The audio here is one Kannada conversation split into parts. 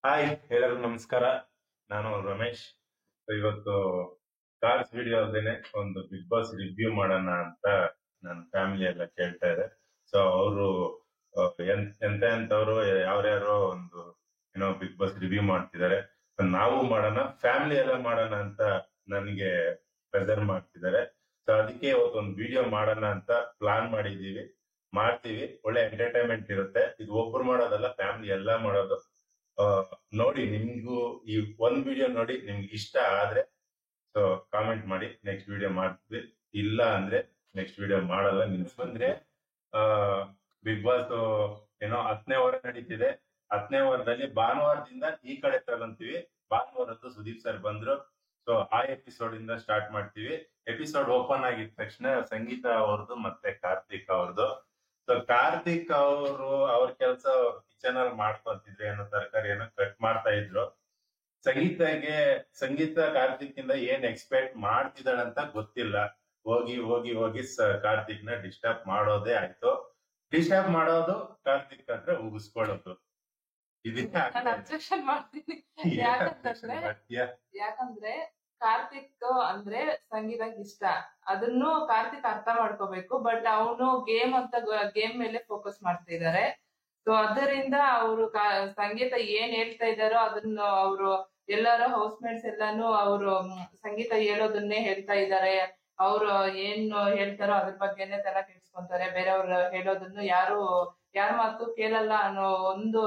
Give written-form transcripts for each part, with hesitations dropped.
ಹಾಯ್, ಎಲ್ಲರಿಗೂ ನಮಸ್ಕಾರ. ನಾನು ರಮೇಶ್. ಇವತ್ತು ಕಾರ್ಸ್ ವಿಡಿಯೋ ಅಲ್ದೇನೆ ಒಂದು ಬಿಗ್ ಬಾಸ್ ರಿವ್ಯೂ ಮಾಡೋಣ ಅಂತ ನನ್ನ ಫ್ಯಾಮಿಲಿ ಎಲ್ಲ ಕೇಳ್ತಾ ಇದೆ. ಸೊ ಅವರು ಎಂತವ್ರು ಯಾರ್ಯಾರೋ ಒಂದು ಬಿಗ್ ಬಾಸ್ ರಿವ್ಯೂ ಮಾಡ್ತಿದ್ದಾರೆ. So, ನಾವು ಮಾಡೋಣ, ಫ್ಯಾಮಿಲಿ ಎಲ್ಲ ಮಾಡೋಣ ಅಂತ ನನಗೆ ಪ್ರೆಸರ್ ಮಾಡ್ತಿದ್ದಾರೆ. ಸೊ ಅದಕ್ಕೆ ಇವತ್ತು ಒಂದು ವಿಡಿಯೋ ಮಾಡೋಣ ಅಂತ ಪ್ಲಾನ್ ಮಾಡಿದೀವಿ. ಮಾಡ್ತೀವಿ, ಒಳ್ಳೆ ಎಂಟರ್ಟೈನ್ಮೆಂಟ್ ಇರುತ್ತೆ. ಇದು ಒಬ್ರು ಮಾಡೋದಲ್ಲ, ಫ್ಯಾಮಿಲಿ ಎಲ್ಲ ಮಾಡೋದು. ಆ, ನೋಡಿ, ನಿಮ್ಗೂ ಈ ಒಂದ್ ವಿಡಿಯೋ ನೋಡಿ ನಿಮ್ಗೆ ಇಷ್ಟ ಆದ್ರೆ ಸೊ ಕಾಮೆಂಟ್ ಮಾಡಿ, ನೆಕ್ಸ್ಟ್ ವಿಡಿಯೋ ಮಾಡ್ತೀವಿ. ಇಲ್ಲ ಅಂದ್ರೆ ನೆಕ್ಸ್ಟ್ ವಿಡಿಯೋ ಮಾಡಲ್ಲ. ಬಂದ್ರೆ ಆ ಬಿಗ್ ಬಾಸ್ 10ನೇ ವಾರ ನಡೀತಿದೆ. 10ನೇ ವಾರದಲ್ಲಿ ಭಾನುವಾರದಿಂದ ಈ ಕಡೆ ತಗೊಂತೀವಿ. ಭಾನುವಾರದ್ದು ಸುದೀಪ್ ಸರ್ ಬಂದ್ರು. ಸೊ ಆ ಎಪಿಸೋಡ್ ಇಂದ ಸ್ಟಾರ್ಟ್ ಮಾಡ್ತೀವಿ. ಎಪಿಸೋಡ್ ಓಪನ್ ಆಗಿದ ತಕ್ಷಣ ಸಂಗೀತ ಅವ್ರದ್ದು ಮತ್ತೆ ಕಾರ್ತಿಕ್ ಅವ್ರದ್ದು. ಸೊ ಕಾರ್ತಿಕ್ ಅವರು ಅವ್ರ ಕೆಲಸ ಕಿಚನ್ ಅಲ್ಲಿ ಮಾಡ್ಕೊಂತಿದ್ರು, ಏನೋ ತರಕಾರಿ ಏನೋ ಕಟ್ ಮಾಡ್ತಾ ಇದ್ರು. ಸಂಗೀತ ಕಾರ್ತಿಕ್ ಇಂದ ಏನ್ ಎಕ್ಸ್ಪೆಕ್ಟ್ ಮಾಡ್ತಿದ್ದಾಳಂತ ಗೊತ್ತಿಲ್ಲ. ಹೋಗಿ ಹೋಗಿ ಹೋಗಿ ಕಾರ್ತಿಕ್ ನ ಡಿಸ್ಟರ್ಬ್ ಮಾಡೋದೇ ಆಯ್ತು. ಡಿಸ್ಟರ್ಬ್ ಮಾಡೋದು ಕಾರ್ತಿಕ್ ಅಂದ್ರೆ ಉಗಿಸ್ಕೊಳ್ಳೋದು. ಇದಕ್ಕೆ ನಾನು ಅಬ್ಜೆಕ್ಷನ್ ಮಾಡ್ತೀನಿ. ಯಾಕಂದ್ರೆ ಕಾರ್ತಿಕ್ ಅಂದ್ರೆ ಸಂಗೀತಕ್ಕೆ ಇಷ್ಟ, ಅದನ್ನು ಕಾರ್ತಿಕ್ ಅರ್ಥ ಮಾಡ್ಕೋಬೇಕು. ಬಟ್ ಅವನು ಗೇಮ್ ಮೇಲೆ ಫೋಕಸ್ ಮಾಡ್ತಾ ಇದಾರೆ. ಸೊ ಅದರಿಂದ ಅವರು ಸಂಗೀತ ಏನ್ ಹೇಳ್ತಾ ಇದಾರೋ ಅದನ್ನು ಅವರು ಎಲ್ಲಾರು ಹೌಸ್ ಮೇಟ್ಸ್ ಎಲ್ಲಾನು ಅವರು ಸಂಗೀತ ಹೇಳೋದನ್ನೇ ಹೇಳ್ತಾ ಇದಾರೆ. ಅವ್ರು ಏನ್ ಹೇಳ್ತಾರೋ ಅದ್ರ ಬಗ್ಗೆನೆ ತಲೆ ಕೆಡ್ಸ್ಕೊಂತಾರೆ. ಬೇರೆಯವ್ರು ಹೇಳೋದನ್ನು ಯಾರ ಮಾತು ಕೇಳಲ್ಲ ಅನ್ನೋ ಒಂದು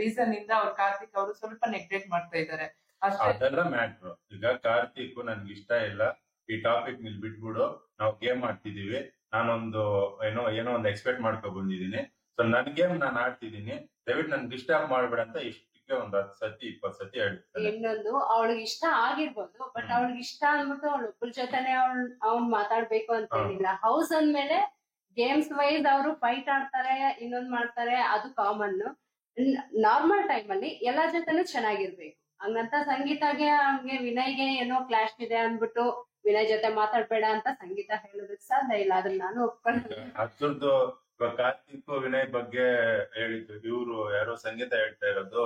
ರೀಸನ್ ಇಂದ ಅವ್ರು ಕಾರ್ತಿಕ್ ಅವರು ಸ್ವಲ್ಪ ನೆಗ್ಲೆಕ್ಟ್ ಮಾಡ್ತಾ ಇದಾರೆ ಅಷ್ಟೇ. ಅದೆಲ್ಲ ಮ್ಯಾಟ್ರು. ಈಗ ಕಾರ್ತಿಕ್ ನನ್ಗೆ ಇಷ್ಟ ಇಲ್ಲ, ಈ ಟಾಪಿಕ್ ನಿಲ್ ಬಿಟ್ಬಿಡು, ನಾವು ಗೇಮ್ ಆಡ್ತಿದೀವಿ, ನಾನೊಂದು ಏನೋ ಒಂದು ಎಕ್ಸ್ಪೆಕ್ಟ್ ಮಾಡ್ಕೊ ಬಂದಿದೀನಿ. ಸೊ ನನ್ ಗೇಮ್ ನಾನು ಆಡ್ತಿದೀನಿ, ದಯವಿಟ್ಟು ನನ್ ಡಿಸ್ಟರ್ಬ್ ಮಾಡ್ಬೇಡ ಅಂತ ಇಷ್ಟಕ್ಕೆ ಒಂದ್ 10 ಸತಿ 20 ಸತಿ ಹೇಳ್ತಾರೆ. ಇನ್ನೊಂದು, ಅವಳಿಗೆ ಇಷ್ಟ ಆಗಿರ್ಬೋದು, ಬಟ್ ಅವಳಿಗೆ ಇಷ್ಟ ಅಂದ್ಬಿಟ್ಟು ಅವಳು ಒಬ್ಬಳ ಜೊತೆನೆ ಅವ್ನ್ ಮಾತಾಡ್ಬೇಕು ಅಂತ ಏನಿಲ್ಲ. ಹೌಸ್ ಅಂದ್ಮೇಲೆ ಗೇಮ್ಸ್ ವೈಸ್ ಅವರು ಫೈಟ್ ಆಡ್ತಾರೆ, ಇನ್ನೊಂದ್ ಮಾಡ್ತಾರೆ, ಅದು ಕಾಮನ್. ನಾರ್ಮಲ್ ಟೈಮ್ ಅಲ್ಲಿ ಎಲ್ಲಾ ಜೊತೆನೂ ಚೆನ್ನಾಗಿರ್ಬೇಕು. ಹಂಗಂತ ಸಂಗೀತಗೆ ಅವ್ನಿಗೆ ವಿನಯ್ಗೆ ಏನೋ ಕ್ಲಾಶ್ ಇದೆ ಅಂದ್ಬಿಟ್ಟು ವಿನಯ್ ಜೊತೆ ಮಾತಾಡ್ಬೇಡ ಅಂತ ಸಂಗೀತ ಹೇಳೋದಕ್ ಸಾಧ್ಯ ಇಲ್ಲ. ಅದನ್ನ ನಾನು ಒಪ್ಕೊಳ್ಳೋದು. ಅದ್ರದ್ದು ಕಾರ್ತಿಕ್ ವಿನಯ್ ಬಗ್ಗೆ ಹೇಳಿದ್ರು, ಇವ್ರು ಯಾರೋ ಸಂಗೀತ ಹೇಳ್ತಾ ಇರೋದು.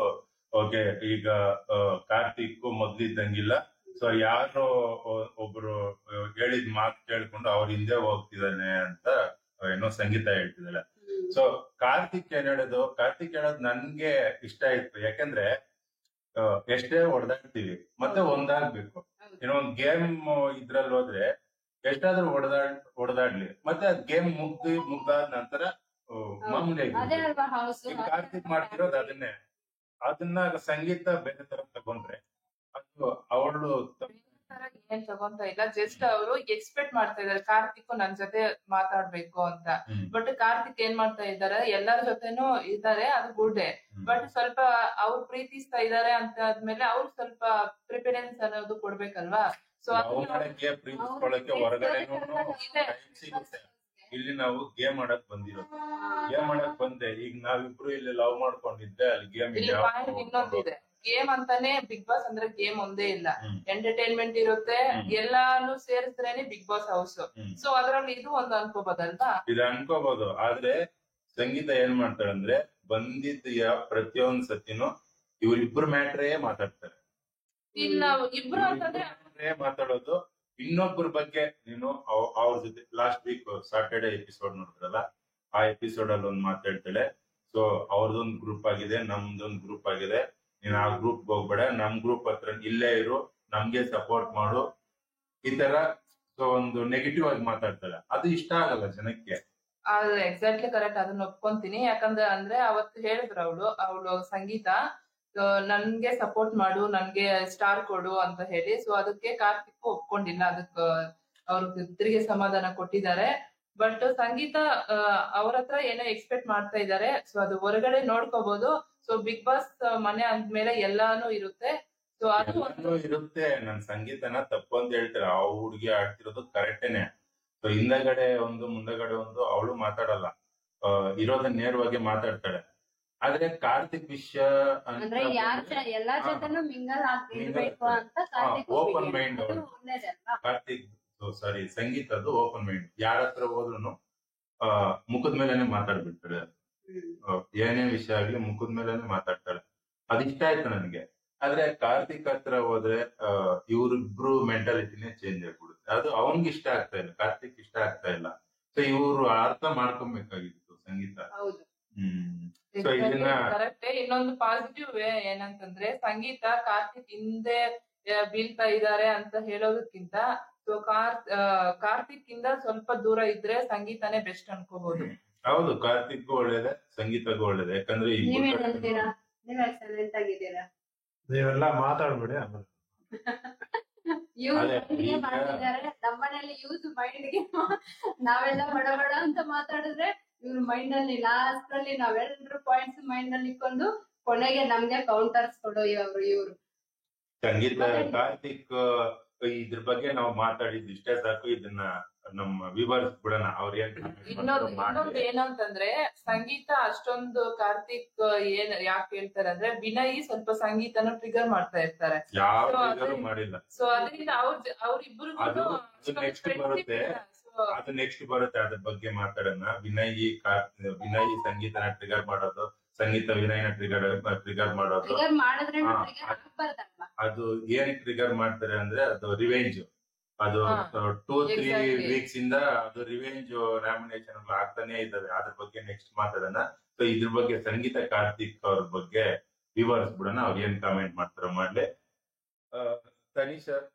ಓಕೆ, ಈಗ ಕಾರ್ತಿಕ್ ಮೊದ್ಲಿದ್ದಂಗಿಲ್ಲ. ಸೊ ಯಾರೋ ಒಬ್ರು ಹೇಳಿದ್ ಮಾತು ಕೇಳ್ಕೊಂಡು ಅವ್ರ ಹಿಂದೆ ಹೋಗ್ತಿದ್ದಾನೆ ಅಂತ ಏನೋ ಸಂಗೀತ ಹೇಳ್ತಿದ್ದಾಳೆ. ಸೊ ಕಾರ್ತಿಕ್ ಹೇಳೋದು ನನ್ಗೆ ಇಷ್ಟ ಇತ್ತು. ಯಾಕಂದ್ರೆ ಎಷ್ಟೇ ಹೊಡೆದಾಡ್ತೀವಿ ಮತ್ತೆ ಒಂದಾಗ್ಬೇಕು. ಒಂದ್ ಗೇಮ್ ಇದ್ರಲ್ಲಿ ಹೋದ್ರೆ ಎಷ್ಟಾದ್ರೂ ಹೊಡೆದಾಡ್ಲಿ, ಮತ್ತೆ ಗೇಮ್ ಮುಗ್ದಾದ ನಂತರ ಮಾಮೂಲಿ ಕಾರ್ತಿಕ್ ಮಾಡ್ತಿರೋದು ಅದನ್ನ ಸಂಗೀತ ಬೇರೆ ತರ ತಗೊಂಡ್ರೆ ಅದು ಅವಳು ಏನ್ ತಗೊಂತ ಇಲ್ಲ. ಜಸ್ಟ್ ಅವರು ಎಕ್ಸ್ಪೆಕ್ಟ್ ಮಾಡ್ತಾ ಇದಾರೆ ಕಾರ್ತಿಕ್ ನನ್ ಜೊತೆ ಮಾತಾಡ್ಬೇಕು ಅಂತ. ಬಟ್ ಕಾರ್ತಿಕ್ ಏನ್ ಮಾಡ್ತಾ ಇದಾರೆ, ಎಲ್ಲರ ಜೊತೆನೂ ಇದಾರೆ, ಅದು ಗುಡ್ಡೆ. ಬಟ್ ಸ್ವಲ್ಪ ಅವ್ರು ಪ್ರೀತಿಸ್ತಾ ಇದಾರೆ ಅಂತ ಆದ್ಮೇಲೆ ಅವ್ರು ಸ್ವಲ್ಪ ಪ್ರಿಫರೆನ್ಸ್ ಅನ್ನೋದು ಕೊಡ್ಬೇಕಲ್ವಾ. ಸೊ ಪ್ರೀತಿಸ್ಕೊಳ್ಳಕ್ಕೆ ಹೊರಗಡೆ ಸಿಗುತ್ತೆ. ಇಲ್ಲಿ ನಾವು ಗೇಮ್ ಆಡಕ್ ಬಂದೆ. ಈಗ ನಾವಿಬ್ರು ಇಲ್ಲಿ ಲವ್ ಮಾಡ್ಕೊಂಡಿದ್ದೆ, ಅಲ್ಲಿ ಗೇಮ್ ಇನ್ನೊಂದಿದೆ. ಗೇಮ್ ಅಂತಾನೆ ಬಿಗ್ ಬಾಸ್ ಅಂದ್ರೆ ಗೇಮ್ ಒಂದೇ ಇಲ್ಲ, ಎಂಟರ್ಟೈನ್ಮೆಂಟ್ ಇರುತ್ತೆ, ಎಲ್ಲಾನು ಸೇರಿಸ್ರೇನೆ ಬಿಗ್ ಬಾಸ್ ಹೌಸ್. ಸೊ ಅದ್ರಲ್ಲಿ ಇದು ಒಂದು ಅನ್ಕೋಬಹುದಲ್ವಾ? ಇದು ಅನ್ಕೋಬಹುದು. ಆದ್ರೆ ಸಂಗೀತ ಏನ್ ಮಾಡ್ತಾಳೆ ಅಂದ್ರೆ, ಬಂದಿದ್ದ ಪ್ರತಿಯೊಂದ್ ಸತಿನೂ ಇವ್ರಿಬ್ರು ಮ್ಯಾಟ್ರೇ ಮಾತಾಡ್ತಾರೆ. ಇಲ್ಲ, ಇಬ್ರು ಅಂತಂದ್ರೆ ಮಾತಾಡೋದು. ಇನ್ನೊಬ್ಬರ ಬಗ್ಗೆ ಅವ್ರ ಜೊತೆ ಲಾಸ್ಟ್ ವೀಕ್ ಸಾಟರ್ಡೆ ಎಪಿಸೋಡ್ ನೋಡಿದ್ರಲ್ಲ, ಆ ಎಪಿಸೋಡ್ ಅಲ್ಲಿ ಒಂದ್ ಮಾತಾಡ್ತಾಳೆ. ಸೊ ಅವ್ರದೊಂದ್ ಗ್ರೂಪ್ ಆಗಿದೆ, ನಮ್ದೊಂದ್ ಗ್ರೂಪ್ ಆಗಿದೆ, ನೀನ್ ಆ ಗ್ರೂಪ್ ಹೋಗ್ಬೇಡ, ನಮ್ ಗ್ರೂಪ್ ಹತ್ರ ಇಲ್ಲೇ ಇರು, ನಮ್ಗೆ ಸಪೋರ್ಟ್ ಮಾಡು, ಈ ತರ ಒಂದು ನೆಗೆಟಿವ್ ಆಗಿ ಮಾತಾಡ್ತಾಳೆ. ಅದು ಇಷ್ಟ ಆಗಲ್ಲ ಜನಕ್ಕೆ. ಅದು ಎಕ್ಸಾಕ್ಟ್ಲಿ ಕರೆಕ್ಟ್, ಅದನ್ನ ಒಪ್ಕೊಂತೀನಿ. ಯಾಕಂದ್ರೆ ಅವತ್ತು ಹೇಳಿದ್ರು ಅವಳು ಸಂಗೀತ, ನನ್ಗೆ ಸಪೋರ್ಟ್ ಮಾಡು, ನನ್ಗೆ ಸ್ಟಾರ್ ಕೊಡು ಅಂತ ಹೇಳಿ. ಸೊ ಅದಕ್ಕೆ ಕಾರ್ತಿಕ್ ಒಪ್ಕೊಂಡಿಲ್ಲ. ಅದಕ್ಕೆ ಅವ್ರಿಗೆ ತಿರುಗಿ ಸಮಾಧಾನ ಕೊಟ್ಟಿದ್ದಾರೆ. ಬಟ್ ಸಂಗೀತ ಅವ್ರ ಹತ್ರ ಏನೋ ಎಕ್ಸ್ಪೆಕ್ಟ್ ಮಾಡ್ತಾ ಇದ್ದಾರೆ. ಸೊ ಅದು ಹೊರಗಡೆ ನೋಡ್ಕೋಬಹುದು. ಸೊ ಬಿಗ್ ಬಾಸ್ ಮನೆ ಅಂದ್ಮೇಲೆ ಎಲ್ಲಾನು ಇರುತ್ತೆ. ಸೊ ಅದು ಇರುತ್ತೆ. ನನ್ ಸಂಗೀತನ ತಪ್ಪು ಅಂತ ಹೇಳ್ತಾರೆ. ಆ ಹುಡುಗಿ ಆಡ್ತಿರೋದು ಕರೆಕ್ಟೇನೆ. ಸೊ ಹಿಂದಗಡೆ ಒಂದು ಮುಂದಗಡೆ ಒಂದು ಅವಳು ಮಾತಾಡಲ್ಲ, ಇರೋದನ್ನ ನೇರವಾಗಿ ಮಾತಾಡ್ತಾಳೆ. ಆದ್ರೆ ಕಾರ್ತಿಕ್ ವಿಷಯ ಅಂದ್ರೆ ಎಲ್ಲಾ ಜೊತೆನೂ ಮಿಂಗಲ್ ಆಗಿರ್ಬೇಕು ಅಂತ ಓಪನ್ ಮೈಂಡ್ ಕಾರ್ತಿಕ್, ಸಾರಿ ಸಂಗೀತದ್ದು ಓಪನ್ ಮೈಂಡ್. ಯಾರ ಹತ್ರ ಹೋದ್ರು ಮುಖದ ಮೇಲೆನೆ ಮಾತಾಡ್ಬಿಡ್ತಾಳೆ. ಏನೇ ವಿಷಯ ಆಗ್ಲಿ ಮುಖದ ಮೇಲೆನೆ ಮಾತಾಡ್ತಾಳೆ. ಅದಿಷ್ಟ ಆಯ್ತು ನನಗೆ. ಆದ್ರೆ ಕಾರ್ತಿಕ್ ಹತ್ರ ಹೋದ್ರೆ ಇವ್ರಿಬ್ರು ಮೆಂಟಾಲಿಟಿನೇ ಚೇಂಜ್ ಆಗ್ಬಿಡುತ್ತೆ. ಅದು ಅವನ್ಗೆ ಇಷ್ಟ ಆಗ್ತಾ ಇಲ್ಲ, ಕಾರ್ತಿಕ್ ಇಷ್ಟ ಆಗ್ತಾ ಇಲ್ಲ. ಸೊ ಇವ್ರು ಅರ್ಥ ಮಾಡ್ಕೊಬೇಕಾಗಿತ್ತು ಸಂಗೀತ. ಹೌದು. ಸೊ ಇದನ್ನ ಕರೆಕ್ಟ್. ಇನ್ನೊಂದು ಪಾಸಿಟಿವ್ ವೇ ಏನಂತಂದ್ರೆ, ಸಂಗೀತ ಕಾರ್ತಿಕ್ ಹಿಂದೆ ಬೀಳ್ತಾ ಇದ್ದಾರೆ ಅಂತ ಹೇಳೋದಕ್ಕಿಂತ ಸೊ ಕಾರ್ತಿಕ್ ಇಂದ ಸ್ವಲ್ಪ ದೂರ ಇದ್ರೆ ಸಂಗೀತನೇ ಬೆಸ್ಟ್ ಅನ್ಕೋಬಹುದು. ಹೌದು, ಕಾರ್ತಿಕ್ ಒಳ್ಳೇದೆ, ಸಂಗೀತಗೂ ಒಳ್ಳೇದೆ. ಯಾಕಂದ್ರೆ ನೀವೇನಂತೀರಾ? ನೀವ್ ಸೈಲೆಂಟ್ ಆಗಿದ್ದೀರಾ? ನೀವೆಲ್ಲ ಮಾತಾಡ್ಬೇಡಿ ಆಮೇಲೆ. ಯೂಸ್ ಮಾಡ್ತಿದ್ದಾರೆ ನಮ್ಮನೇಲಿ. ಯೂಸ್ ಮೈಂಡ್ಗೆ ನಾವೆಲ್ಲ ಬಡ ಬಡ ಅಂತ ಮಾತಾಡಿದ್ರೆ ಇವ್ರ ಮೈಂಡ್ ಅಲ್ಲಿ ಲಾಸ್ಟ್ ಅಲ್ಲಿ ನಾವೆಲ್ಲರೂ ಪಾಯಿಂಟ್ಸ್ ಮೈಂಡ್ ಅಲ್ಲಿ ಇಟ್ಕೊಂಡು ಕೊನೆಗೆ ನಮ್ಗೆ ಕೌಂಟರ್ಸ್ ಕೊಡೋ ಇವ್ರು. ಸಂಗೀತ ಕಾರ್ತಿಕ್ ಇದ್ರ ಬಗ್ಗೆ ನಾವು ಮಾತಾಡಿದ್ದು ಇಷ್ಟೇ ಸಾಕು. ಇದನ್ನ ನಮ್ಮ ವಿವರ್ಸ್ ಬಿಡೋಣ, ಅವ್ರ ಇನ್ನೊಂದು ಏನು ಅಂತಂದ್ರೆ, ಸಂಗೀತ ಅಷ್ಟೊಂದು ಕಾರ್ತಿಕ್ ಯಾಕೆ ಹೇಳ್ತಾರೆ ಅಂದ್ರೆ, ವಿನಯ್ ಸ್ವಲ್ಪ ಸಂಗೀತನ ಟ್ರಿಗರ್ ಮಾಡ್ತಾ ಇರ್ತಾರೆ. ಯಾವ ಮಾಡಿಲ್ಲ. ಸೊ ಅದರಿಂದ ಅವ್ರಿಬ್ರಿಗೂ ನೆಕ್ಸ್ಟ್ ಬರುತ್ತೆ, ಅದು ನೆಕ್ಸ್ಟ್ ಬರುತ್ತೆ. ಅದ್ರ ಬಗ್ಗೆ ಮಾತಾಡೋಣ. ವಿನಯ್ ಸಂಗೀತನ ಟ್ರಿಗರ್ ಮಾಡೋದು, ಸಂಗೀತ ವಿನಯನ ಟ್ರಿಗರ್ ಮಾಡೋದು. ಅದು ಏನ್ ಟ್ರಿಗರ್ ಮಾಡ್ತಾರೆ ಅಂದ್ರೆ, ಅದು ರಿವೆಂಜ್. ಅದು 2-3 ವೀಕ್ಸ್ ಇಂದ ಅದು ರಿವೆಂಜ್ ರ್ಯಾಮಿನೇಷನ್ ಆಗ್ತಾನೆ ಇದ್ದಾವೆ. ಅದ್ರ ಬಗ್ಗೆ ನೆಕ್ಸ್ಟ್ ಮಾತಾಡೋಣ. ಸೊ ಇದ್ರ ಬಗ್ಗೆ ಸಂಗೀತ ಕಾರ್ತಿಕ್ ಅವ್ರ ಬಗ್ಗೆ ವಿವರ್ಸ್ ಬಿಡೋಣ, ಅವ್ರು ಏನ್ ಕಾಮೆಂಟ್ ಮಾಡ್ತಾರೋ ಮಾಡ್ಲಿ.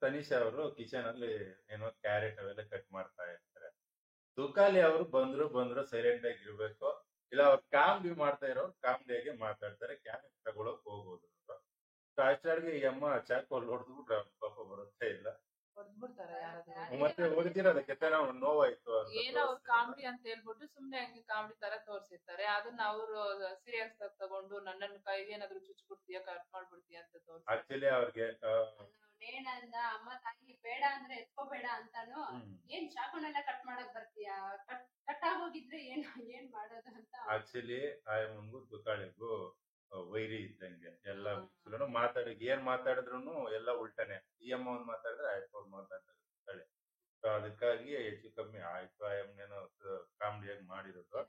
ತನಿಷಾ ಅವರು ಕಿಚನ್ ಅಲ್ಲಿ ಏನೋ ಕ್ಯಾರೆಟ್ ಅವೆಲ್ಲ ಕಟ್ ಮಾಡ್ತಾ ಇರ್ತಾರೆ. ತುಕಾಲಿ ಅವರು ಬಂದ್ರು ಸೈಲೆಂಟ್ ಆಗಿ ಇರ್ಬೇಕು, ಇಲ್ಲ ಅವ್ರು ಕಾಮಿಡಿ ಮಾಡ್ತಾ ಇರೋರು ಕಾಮಿಡಿಯಾಗಿ ಮಾತಾಡ್ತಾರೆ, ಕ್ಯಾರೆಟ್ ತಗೊಳಕ್ ಹೋಗೋದು. ಅಷ್ಟಾಡ್ಗೆ ಈ ಅಮ್ಮ ಚಾಕೋಲ್ ಹೊಡೆದ್ಬಿಟ್ರೆ ಪಾಪ ಬರುತ್ತೆ ಇಲ್ಲ, ಮತ್ತೆ ಹೊಡಿತಿರೋದಕ್ಕೆ ನೋವಾಯ್ತು. ಏನೋ ಅವ್ರು ಕಾಮಿಡಿ ಅಂತ ಹೇಳ್ಬಿಟ್ಟು ಸುಮ್ನೆ ಹಂಗೆ ಕಾಮಿಡಿ ತರ ತೋರ್ಸಿರ್ತಾರೆ. ಅದನ್ನ ಅವರು ಸೀರಿಯಸ್ ಆಗಿ ತಗೊಂಡು ನನ್ನನ್ನು ಕೈಗೆ ಏನಾದ್ರು ಚುಚ್ಬಿಡ್ತೀಯ, ಕಟ್ ಮಾಡ್ಬಿಡ್ತೀಯ ಅಂತ ತೋರ್ಸಿ. ಆಕ್ಚುಲಿ ಅವ್ರಿಗೆ ನೇಣಂದ ಅಮ್ಮ ತಾಯಿ ಬೇಡ ಅಂದ್ರೆ ಎತ್ಕೋಬೇಡ ಅಂತಾನು, ಏನ್ ಚಾಕುನೆಲ್ಲ ಕಟ್ ಮಾಡಕ್ ಬರ್ತೀಯ, ಕಟ್ ಆಗೋಗಿದ್ರೆ ಏನ್ ಮಾಡೋದು ಅಂತ. ಆಕ್ಚುಲಿ ಆಯಮ್ಮಂಗೂ ತುಕಾಳಿಗೂ ವೈರಿ ಇದ್ದಂಗೆ. ಎಲ್ಲ ಮಾತಾಡಿ ಏನ್ ಮಾತಾಡಿದ್ರು ಎಲ್ಲ ಉಲ್ಟಾನೆ. ಈ ಅಮ್ಮ ಒಂದ್ ಮಾತಾಡಿದ್ರೆ ಆಯ್ತು ಮಾತಾಡ್ತಾರೆ ತುಕಾಳಿ. ಸೊ ಅದಕ್ಕಾಗಿ ಹೆಚ್ಚು ಕಮ್ಮಿ ಆಯ್ತು ಆಯಮ್ಮನೇನೋ ಕಾಮಿಡಿಯಾಗಿ ಮಾಡಿರೋದು.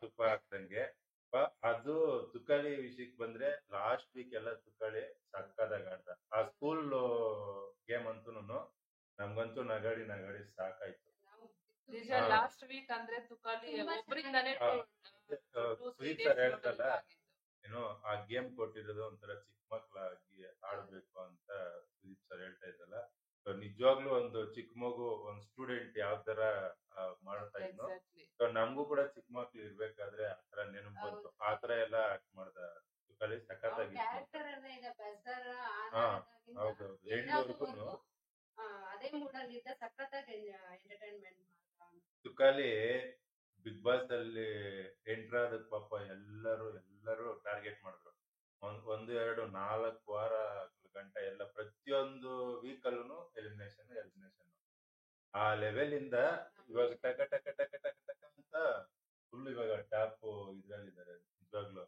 ತುಪ್ಪ ಹಾಕ್ದಂಗೆ. ಅದು ತುಕಾಳಿ ವಿಷಯಕ್ಕೆ ಬಂದ್ರೆ, ಲಾಸ್ಟ್ ವೀಕ್ ಎಲ್ಲ ತುಕಾಳಿ ಸಕ್ಕದಾಗ ಆಡ್ದ. ಆ ಸ್ಕೂಲ್ ಗೇಮ್ ಅಂತೂ ನಮ್ಗಂತೂ ನಗಾಡಿ ಸಾಕಾಯ್ತು. ಲಾಸ್ಟ್ ವೀಕ್ ಅಂದ್ರೆ ತುಕಾಲಿ ಒಬ್ಬರಿಂದಾನೇ ಹೇಳ್ತಲ್ಲ, ಏನೋ ಆ ಗೇಮ್ ಕೊಟ್ಟಿರೋದು ಒಂಥರ ಚಿಕ್ಕ ಮಕ್ಳಾಗಿ ಆಡ್ಬೇಕು ಅಂತ ಸುದೀಪ್ ಸರ್ ಹೇಳ್ತಾ ಇದ್ದಲ್ಲ. ಸೊ ನಿಜವಾಗ್ಲೂ ಒಂದು ಚಿಕ್ಕ ಮಗು, ಒಂದ್ ಸ್ಟೂಡೆಂಟ್ ಯಾವ ತರ ಮಾಡ್ತಾ ಇದ್ನೋ, ಸೊ ನಮಗೂ ಕೂಡ ಚಿಕ್ಕ ಮಕ್ಳು ಇರ್ಬೇಕಾದ್ರೆ ಆತರ ನೆನಪು ಬಂತು. ಆತರ ಎಲ್ಲ ಆಕ್ಟ್ ಮಾಡ್ದ ತುಕಾಲಿ, ಸಖತ್ತಾಗಿತ್ತು. ಹೌದೌದು, ಎಂಡ್ವರ್ಗು ತುಕಾಲಿ ಬಿಗ್ ಬಾಸ್ ಅಲ್ಲಿ ಎಂಟರ್ ಆದ ಪಾಪ ಎಲ್ಲರೂ ಟಾರ್ಗೆಟ್ ಮಾಡಿದ್ರು. 1, 2, 4 ವಾರ ಗಂಟೆ ಎಲ್ಲ ಪ್ರತಿಯೊಂದು ವೀಕ್ ಅಲ್ಲೂ ಎಲಿಮಿನೇಷನ್. ಆ ಲೆವೆಲ್ ಇಂದ ಇವಾಗ ಟಕ ಟಕ ಟಕ ಟಕ ಟಕ ಅಂತ ಫುಲ್ ಇವಾಗ ಟಾಪ್ ಇದ್ರಲ್ಲಿದ್ದಾರೆ ನಿಜವಾಗ್ಲು.